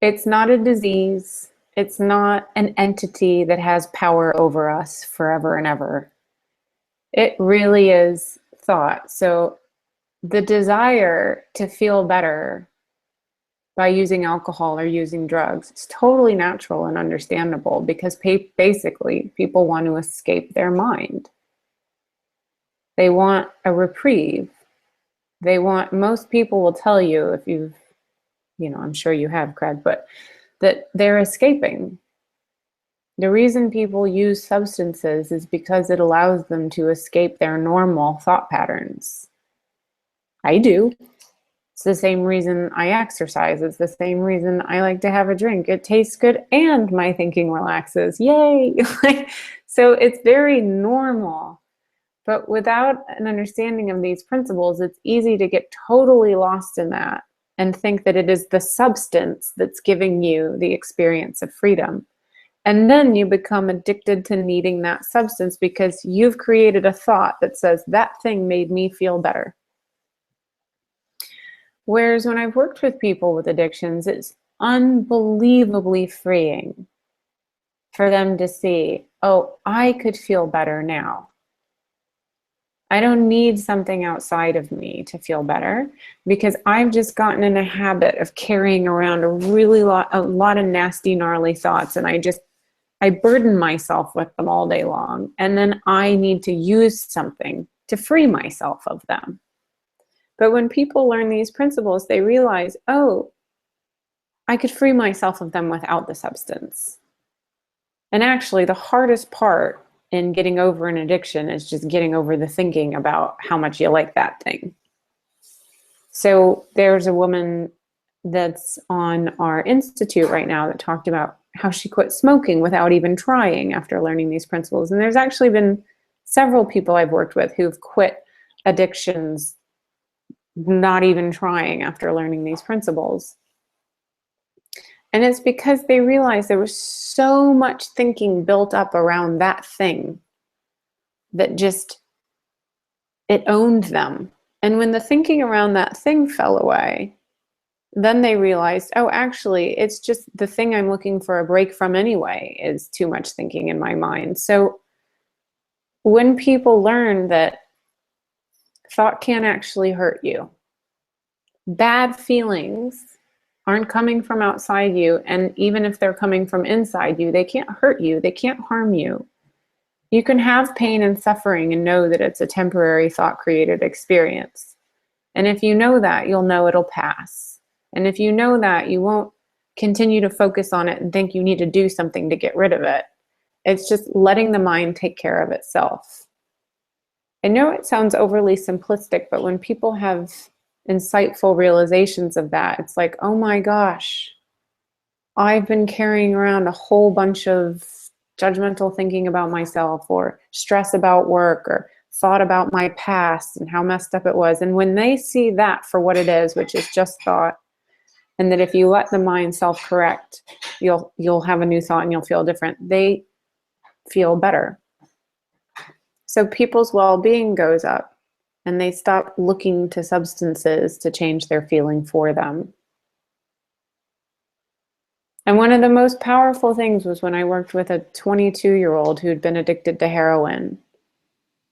It's not a disease. It's not an entity that has power over us forever and ever. It really is thought. So the desire to feel better by using alcohol or using drugs is totally natural and understandable, because basically people want to escape their mind. They want a reprieve. Most people will tell you, if you've, I'm sure you have, Craig, but that they're escaping. The reason people use substances is because it allows them to escape their normal thought patterns. I do. It's the same reason I exercise. It's the same reason I like to have a drink. It tastes good and my thinking relaxes. Yay! So it's very normal. But without an understanding of these principles, it's easy to get totally lost in that and think that it is the substance that's giving you the experience of freedom. And then you become addicted to needing that substance because you've created a thought that says, that thing made me feel better. Whereas when I've worked with people with addictions, it's unbelievably freeing for them to see, oh, I could feel better now. I don't need something outside of me to feel better, because I've just gotten in a habit of carrying around a lot of nasty, gnarly thoughts, and I burden myself with them all day long, and then I need to use something to free myself of them. But when people learn these principles, they realize, oh, I could free myself of them without the substance. And actually, the hardest part in getting over an addiction is just getting over the thinking about how much you like that thing. So there's a woman that's on our institute right now that talked about how she quit smoking without even trying after learning these principles. And there's actually been several people I've worked with who've quit addictions not even trying after learning these principles. And it's because they realized there was so much thinking built up around that thing that just, it owned them. And when the thinking around that thing fell away, then they realized, oh, actually, it's just the thing I'm looking for a break from anyway is too much thinking in my mind. So when people learn that thought can't actually hurt you, bad feelings aren't coming from outside you, and even if they're coming from inside you, they can't hurt you, they can't harm you. You can have pain and suffering and know that it's a temporary thought-created experience. And if you know that, you'll know it'll pass. And if you know that, you won't continue to focus on it and think you need to do something to get rid of it. It's just letting the mind take care of itself. I know it sounds overly simplistic, but when people have insightful realizations of that, it's like, oh my gosh, I've been carrying around a whole bunch of judgmental thinking about myself, or stress about work, or thought about my past and how messed up it was. And when they see that for what it is, which is just thought, and that if you let the mind self-correct, you'll have a new thought and you'll feel different, they feel better. So people's well-being goes up, and they stop looking to substances to change their feeling for them. And one of the most powerful things was when I worked with a 22-year-old who'd been addicted to heroin.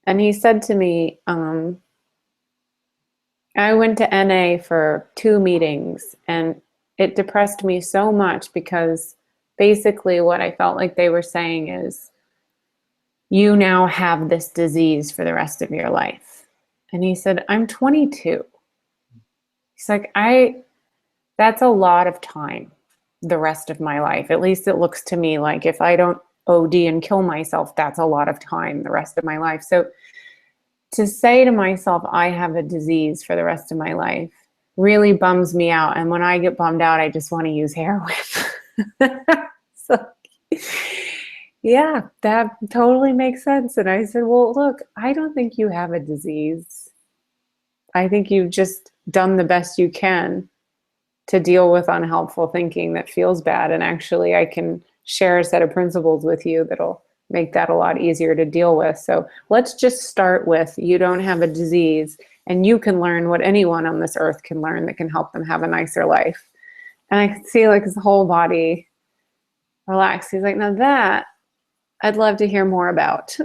And he said to me, I went to NA for 2 meetings, and it depressed me so much because basically what I felt like they were saying is, you now have this disease for the rest of your life. And he said, I'm 22. He's like, that's a lot of time, the rest of my life. At least it looks to me like if I don't OD and kill myself, that's a lot of time, the rest of my life. So to say to myself, I have a disease for the rest of my life really bums me out. And when I get bummed out, I just want to use heroin. So yeah, that totally makes sense. And I said, well, look, I don't think you have a disease. I think you've just done the best you can to deal with unhelpful thinking that feels bad. And actually, I can share a set of principles with you that'll make that a lot easier to deal with. So let's just start with, you don't have a disease, and you can learn what anyone on this earth can learn that can help them have a nicer life. And I could see like his whole body relax. He's like, now that I'd love to hear more about.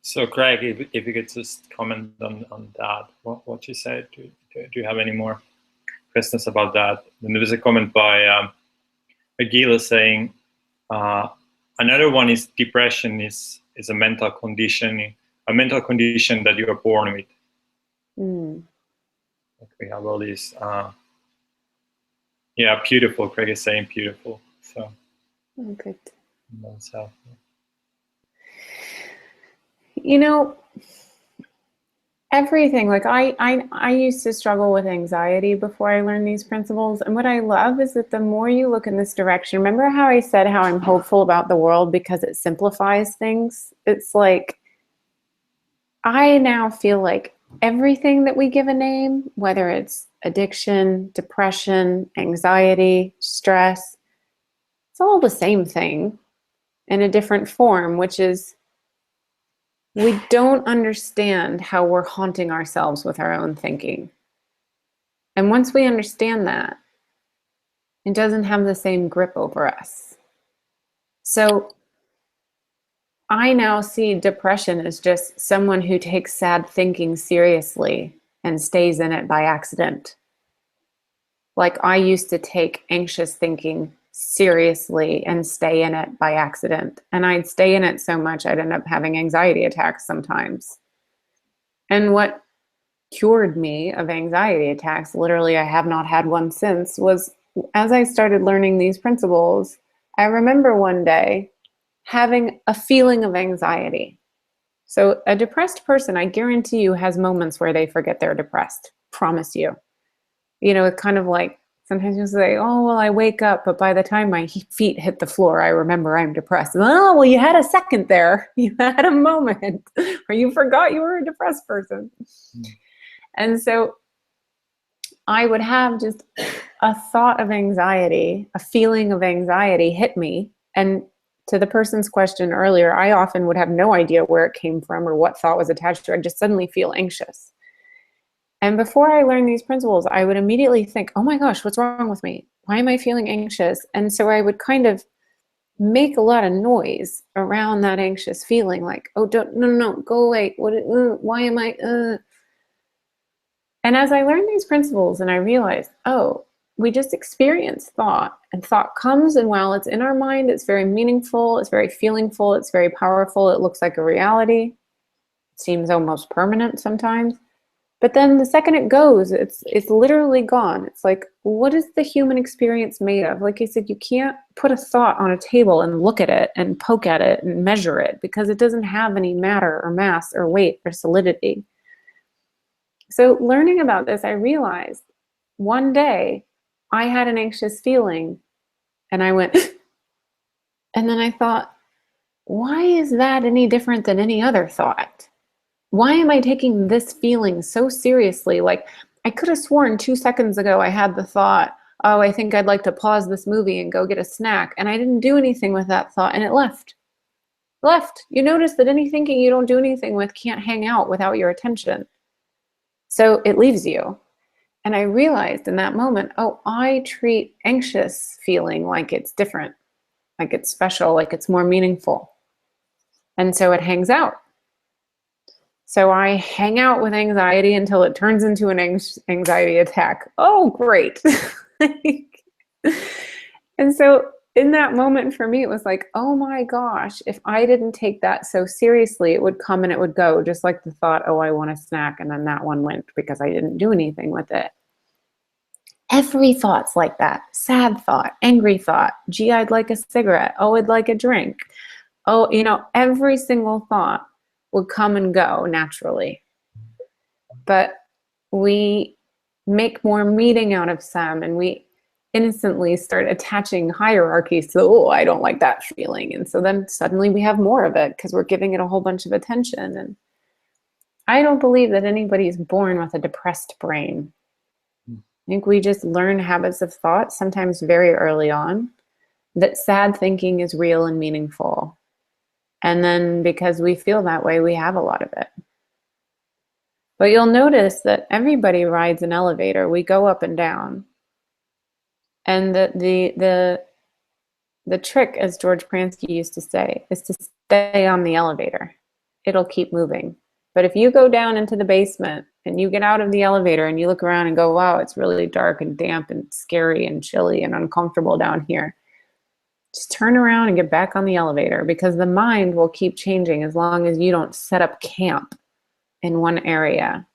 So, Craig, if you could just comment on that, what you said. Do you have any more questions about that? And there was a comment by Gila saying, another one is depression is a mental condition that you are born with. Mm. We have all these, yeah, beautiful. Craig is saying beautiful. So, Good. That's helpful. You know, everything, like I used to struggle with anxiety before I learned these principles. And what I love is that the more you look in this direction, remember how I said how I'm hopeful about the world because it simplifies things? It's like, I now feel like everything that we give a name, whether it's addiction, depression, anxiety, stress, it's all the same thing in a different form, which is we don't understand how we're haunting ourselves with our own thinking. And once we understand that, it doesn't have the same grip over us. So I now see depression as just someone who takes sad thinking seriously and stays in it by accident. Like I used to take anxious thinking seriously and stay in it by accident. And I'd stay in it so much, I'd end up having anxiety attacks sometimes. And what cured me of anxiety attacks, literally I have not had one since, was as I started learning these principles, I remember one day having a feeling of anxiety. So a depressed person, I guarantee you, has moments where they forget they're depressed. Promise you. You know, it's kind of like sometimes you say, oh, well, I wake up, but by the time my feet hit the floor, I remember I'm depressed. Oh, well, you had a second there. You had a moment where you forgot you were a depressed person. And so I would have just a thought of anxiety, a feeling of anxiety hit me. And to the person's question earlier, I often would have no idea where it came from or what thought was attached to it. I'd just suddenly feel anxious. And before I learned these principles, I would immediately think, oh my gosh, what's wrong with me? Why am I feeling anxious? And so I would kind of make a lot of noise around that anxious feeling, like, oh, no, go away. Why am I? And as I learned these principles and I realized, oh, we just experience thought, and thought comes, and while it's in our mind, it's very meaningful, it's very feelingful, it's very powerful, it looks like a reality. It seems almost permanent sometimes. But then the second it goes, it's literally gone. It's like, what is the human experience made of? Like I said, you can't put a thought on a table and look at it and poke at it and measure it because it doesn't have any matter or mass or weight or solidity. So learning about this, I realized one day I had an anxious feeling and I went, and then I thought, why is that any different than any other thought? Why am I taking this feeling so seriously? Like, I could have sworn 2 seconds ago I had the thought, oh, I think I'd like to pause this movie and go get a snack. And I didn't do anything with that thought and it left. Left. You notice that any thinking you don't do anything with can't hang out without your attention. So it leaves you. And I realized in that moment, oh, I treat anxious feeling like it's different, like it's special, like it's more meaningful. And so it hangs out. So I hang out with anxiety until it turns into an anxiety attack. Oh, great. And so in that moment for me, it was like, oh my gosh, if I didn't take that so seriously, it would come and it would go, just like the thought, oh, I want a snack. And then that one went because I didn't do anything with it. Every thought's like that. Sad thought, angry thought, gee, I'd like a cigarette. Oh, I'd like a drink. Oh, every single thought would come and go naturally. But we make more meaning out of some, and we innocently start attaching hierarchies to, oh, I don't like that feeling. And so then suddenly we have more of it because we're giving it a whole bunch of attention. And I don't believe that anybody is born with a depressed brain. I think we just learn habits of thought, sometimes very early on, that sad thinking is real and meaningful. And then because we feel that way, we have a lot of it. But you'll notice that everybody rides an elevator. We go up and down. And the trick, as George Pransky used to say, is to stay on the elevator. It'll keep moving. But if you go down into the basement and you get out of the elevator and you look around and go, wow, it's really dark and damp and scary and chilly and uncomfortable down here, just turn around and get back on the elevator, because the mind will keep changing as long as you don't set up camp in one area.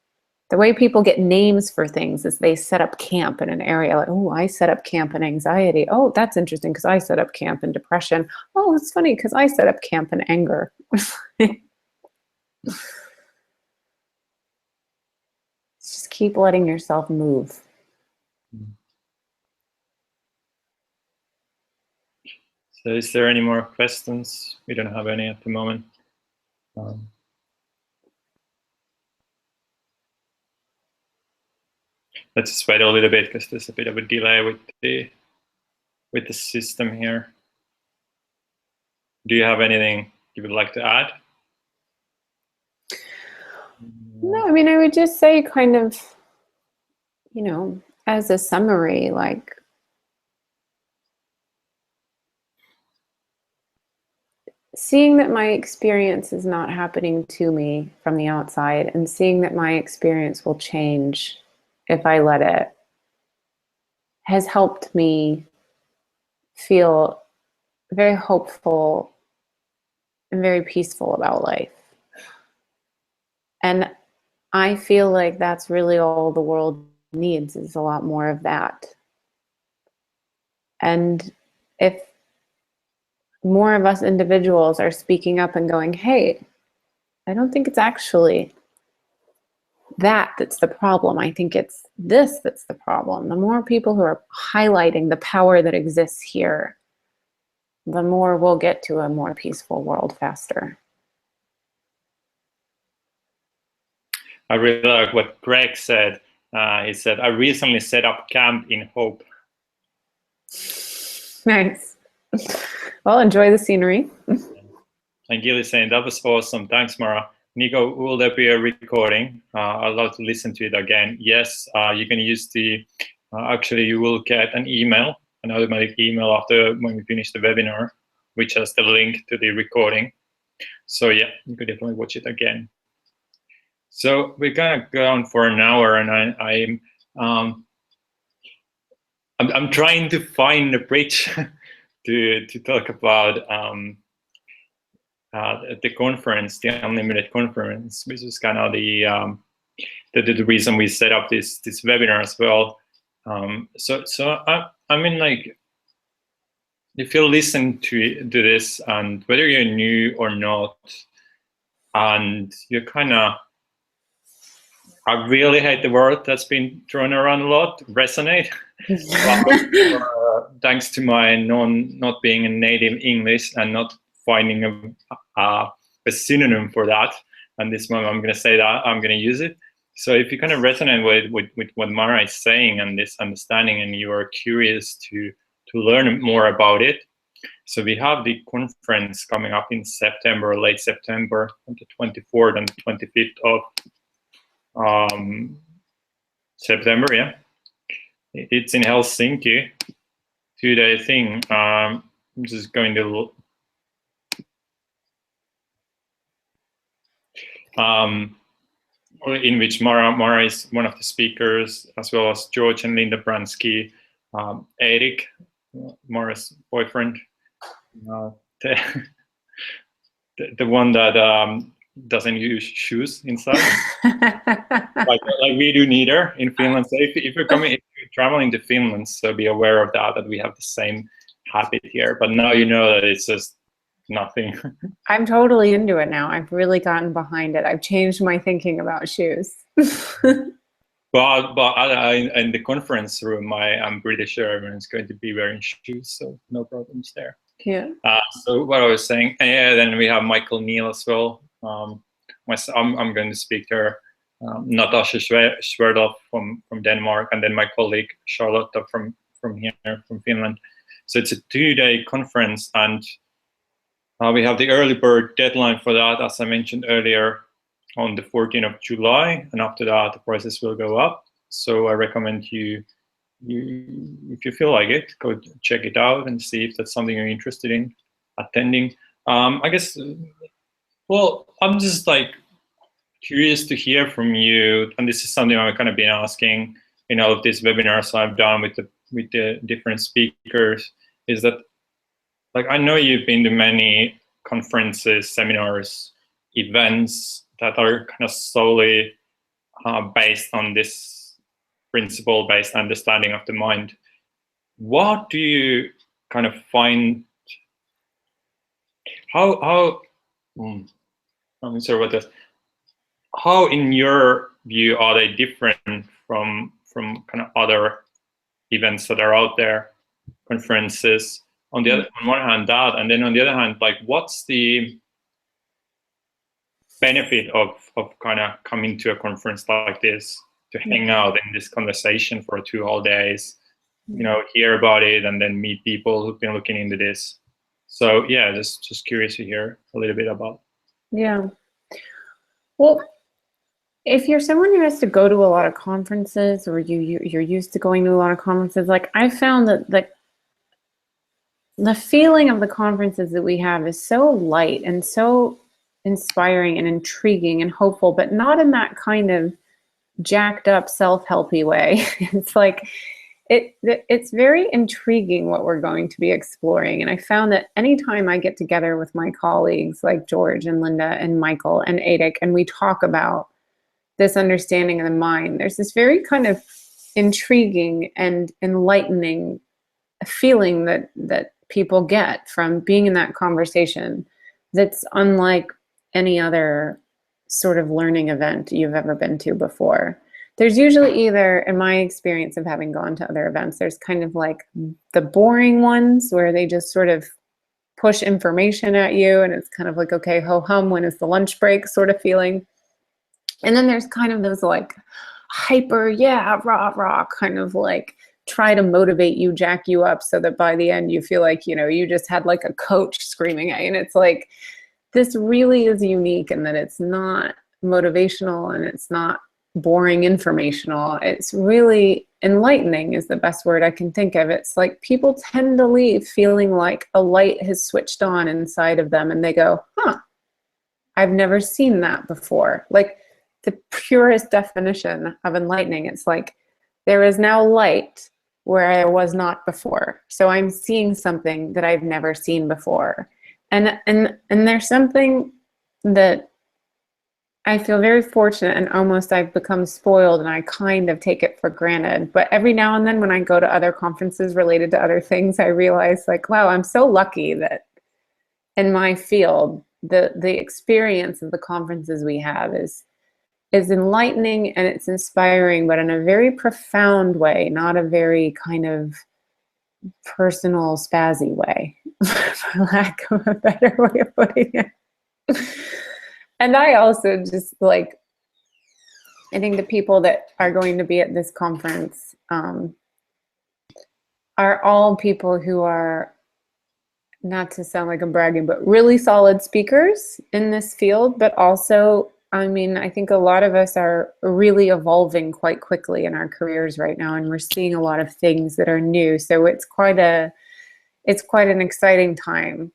The way people get names for things is they set up camp in an area. Like, oh, I set up camp in anxiety. Oh, that's interesting because I set up camp in depression. Oh, it's funny because I set up camp in anger. Just keep letting yourself move. So is there any more questions? We don't have any at the moment. Let's just wait a little bit because there's a bit of a delay with the system here. Do you have anything you would like to add? No, I mean, I would just say kind of, as a summary, like, seeing that my experience is not happening to me from the outside, and seeing that my experience will change if I let it, has helped me feel very hopeful and very peaceful about life. And I feel like that's really all the world needs, is a lot more of that. And if more of us individuals are speaking up and going, hey, I don't think it's actually that's the problem. I think it's this that's the problem. The more people who are highlighting the power that exists here, the more we'll get to a more peaceful world faster. I really like what Greg said. He said, I recently set up camp in hope. Nice. Well, enjoy the scenery. And Gil is saying, that was awesome. Thanks, Mara. Nico, will there be a recording? I'd love to listen to it again. Yes, you can use actually you will get an automatic email after when we finish the webinar, which has the link to the recording. So yeah, you could definitely watch it again. So we're gonna go on for an hour, and I'm trying to find a bridge to talk about the conference, the Unlimited conference, which is kind of the the reason we set up this webinar as well. I mean, like, if you listen to this, and whether you're new or not, and you kind of, I really hate the word that's been thrown around a lot, resonate. Thanks to my not being a native English and not finding a synonym for that, and this moment I'm going to say that, I'm going to use it. So if you kind of resonate with what Mara is saying and this understanding, and you are curious to learn more about it, so we have the conference coming up in September, late September, on the 24th and 25th of September. Yeah, it's in Helsinki, 2-day thing. I'm just going to in which Mara is one of the speakers, as well as George and Linda Bransky, Eric, Mara's boyfriend, the one that doesn't use shoes inside, like we do neither in Finland. So if you're traveling to Finland, so be aware of that we have the same habit here. But now you know that it's just nothing. I'm totally into it now. I've really gotten behind it. I've changed my thinking about shoes. But in the conference room, I'm pretty sure everyone's going to be wearing shoes, so no problems there. Yeah. So what I was saying, then we have Michael Neal as well. I'm going to speak to her, Natasha Sverdov from Denmark, and then my colleague Charlotte from here, from Finland. So it's a 2-day conference, and we have the early bird deadline for that, as I mentioned earlier, on the 14th of July, and after that the prices will go up. So I recommend you if you feel like it, go check it out and see if that's something you're interested in attending. I guess, well, I'm just like curious to hear from you, and this is something I've kind of been asking in all of these webinars I've done with the different speakers, is that, like, I know you've been to many conferences, seminars, events that are kind of solely based on this principle-based understanding of the mind. What do you kind of find? How I'm sorry about this. How, in your view, are they different from kind of other events that are out there, conferences? On one hand, that, and then on the other hand, like, what's the benefit of kind of coming to a conference like this, to hang out in this conversation for 2 whole days, you know, hear about it, and then meet people who've been looking into this? So yeah, just curious to hear a little bit about. Yeah. Well, if you're someone who has to go to a lot of conferences, or you're used to going to a lot of conferences, like, I found that the feeling of the conferences that we have is so light and so inspiring and intriguing and hopeful, but not in that kind of jacked up self-helpy way. It's like it's very intriguing what we're going to be exploring. And I found that anytime I get together with my colleagues like George and Linda and Michael and Adek, and we talk about this understanding of the mind, there's this very kind of intriguing and enlightening feeling that people get from being in that conversation, that's unlike any other sort of learning event you've ever been to before. There's usually either, in my experience of having gone to other events, there's kind of like the boring ones where they just sort of push information at you, and it's kind of like, okay, ho hum, when is the lunch break sort of feeling. And then there's kind of those like hyper, yeah, rah, rah, kind of like try to motivate you, jack you up, so that by the end you feel like, you know, you just had like a coach screaming at you. And it's like, this really is unique in that it's not motivational and it's not boring informational. It's really enlightening is the best word I can think of. It's like people tend to leave feeling like a light has switched on inside of them, and they go, huh, I've never seen that before. Like, the purest definition of enlightening, it's like, there is now light where I was not before. So I'm seeing something that I've never seen before. And there's something that I feel very fortunate, and almost I've become spoiled and I kind of take it for granted. But every now and then when I go to other conferences related to other things, I realize like, wow, I'm so lucky that in my field, the experience of the conferences we have is enlightening and it's inspiring, but in a very profound way, not a very kind of personal spazzy way, for lack of a better way of putting it. And I also just like, I think the people that are going to be at this conference are all people who are, not to sound like I'm bragging, but really solid speakers in this field. But also, I mean, I think a lot of us are really evolving quite quickly in our careers right now, and we're seeing a lot of things that are new. So it's quite an exciting time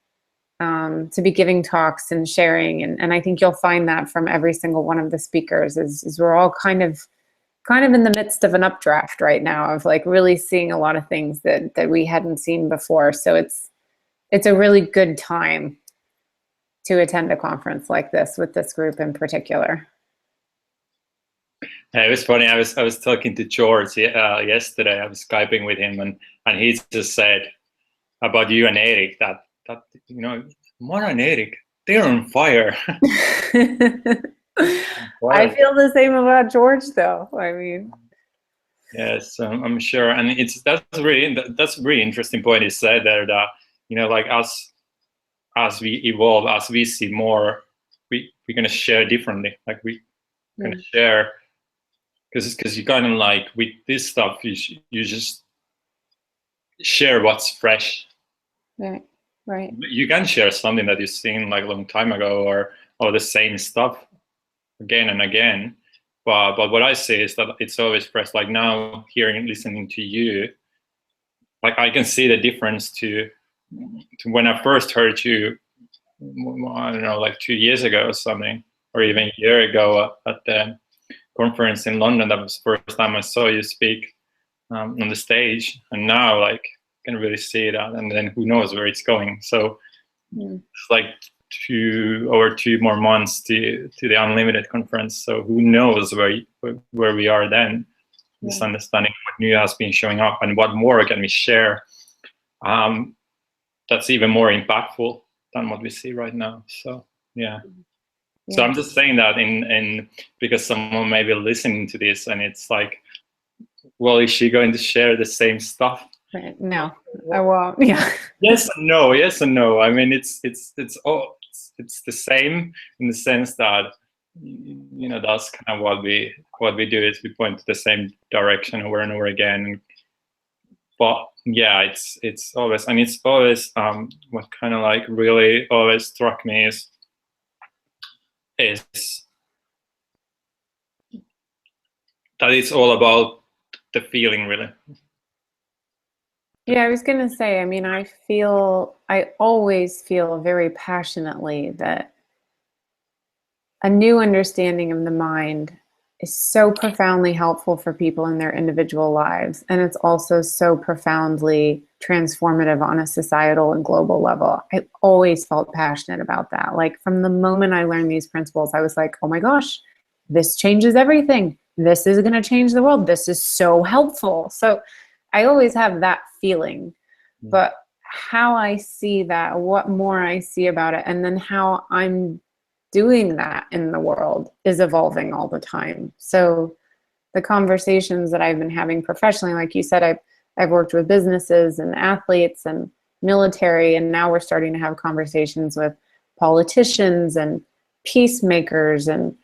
to be giving talks and sharing. And I think you'll find that from every single one of the speakers is we're all kind of in the midst of an updraft right now of like really seeing a lot of things that we hadn't seen before. So it's a really good time to attend a conference like this with this group in particular. Yeah, it was funny. I was talking to George yesterday. I was Skyping with him, and he just said about you and Eric that you know, Mara and Eric, they're on fire. I feel the same about George, though. I mean, yes, I'm sure, and that's a really interesting point he said there, that you know, like as we evolve, as we see more, we're gonna share differently. Like we're gonna share, because you kind of like with this stuff, you just share what's fresh. right, right. You can share something that you've seen like a long time ago, or the same stuff again and again. But what I say is that it's always fresh. Like now, hearing and listening to you, like I can see the difference to when I first heard you. I don't know, like 2 years ago or something, or even a year ago at the conference in London. That was the first time I saw you speak on the stage, and now like I can really see that. And then who knows where it's going? So it's like over 2 more months to the Unlimited conference. So who knows where we are then? This understanding what new has been showing up and what more can we share. That's even more impactful than what we see right now. So yeah. So I'm just saying that in because someone may be listening to this and it's like, well, is she going to share the same stuff? Right. No, I won't. Yeah. Yes and no. Yes and no. I mean, it's the same in the sense that, you know, that's kind of what we do is we point to the same direction over and over again. But yeah, it's always, and it's always what kind of like really always struck me is that it's all about the feeling, really. Yeah, I was going to say, I mean, I always feel very passionately that a new understanding of the mind is so profoundly helpful for people in their individual lives. And it's also so profoundly transformative on a societal and global level. I always felt passionate about that. Like from the moment I learned these principles, I was like, oh my gosh, this changes everything. This is going to change the world. This is so helpful. So I always have that feeling. But how I see that, what more I see about it, and then how I'm doing that in the world is evolving all the time. So the conversations that I've been having professionally, like you said, I've worked with businesses and athletes and military, and now we're starting to have conversations with politicians and peacemakers and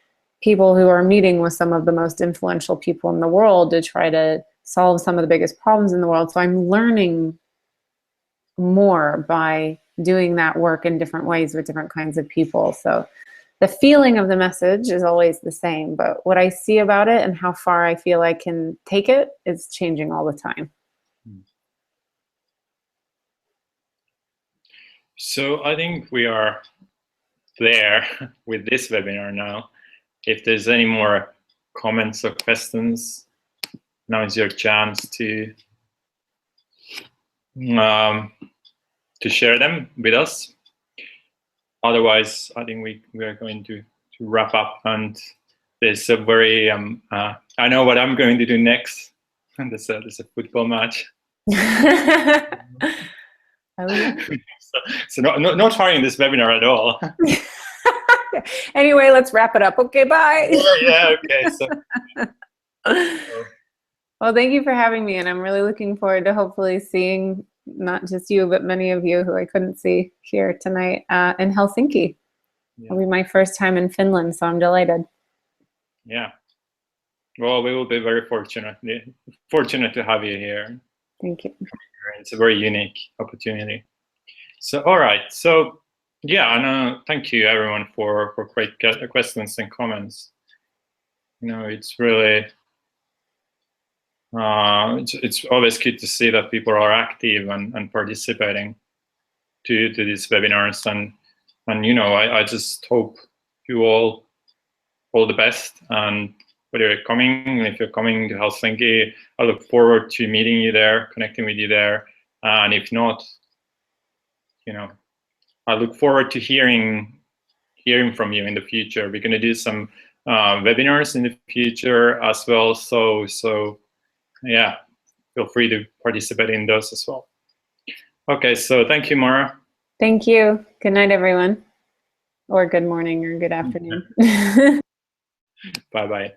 people who are meeting with some of the most influential people in the world to try to solve some of the biggest problems in the world. So I'm learning more by doing that work in different ways with different kinds of people. So the feeling of the message is always the same, but what I see about it and how far I feel I can take it is changing all the time. So I think we are there with this webinar now. If there's any more comments or questions, now is your chance to share them with us. Otherwise, I think we are going to wrap up. And there's a very I know what I'm going to do next. And there's a football match. Oh, yeah. So not trying this webinar at all. Anyway, let's wrap it up. Okay, bye. Yeah, okay. So, well, thank you for having me, and I'm really looking forward to hopefully seeing not just you, but many of you who I couldn't see here tonight in Helsinki. yeah. It'll be my first time in Finland, so I'm delighted. Yeah. Well, we will be very fortunate to have you here. Thank you. It's a very unique opportunity. So, all right. So, yeah, and thank you everyone for great questions and comments. You know, it's really it's always good to see that people are active and participating to these webinars, and you know, I just hope you all the best. And whether you're coming, if you're coming to Helsinki, I look forward to meeting you there, connecting with you there. And if not, you know, I look forward to hearing from you in the future. We're going to do some webinars in the future as well. So yeah, feel free to participate in those as well. Okay, so thank you, Mara. Thank you. Good night, everyone. Or good morning or good afternoon. Bye-bye.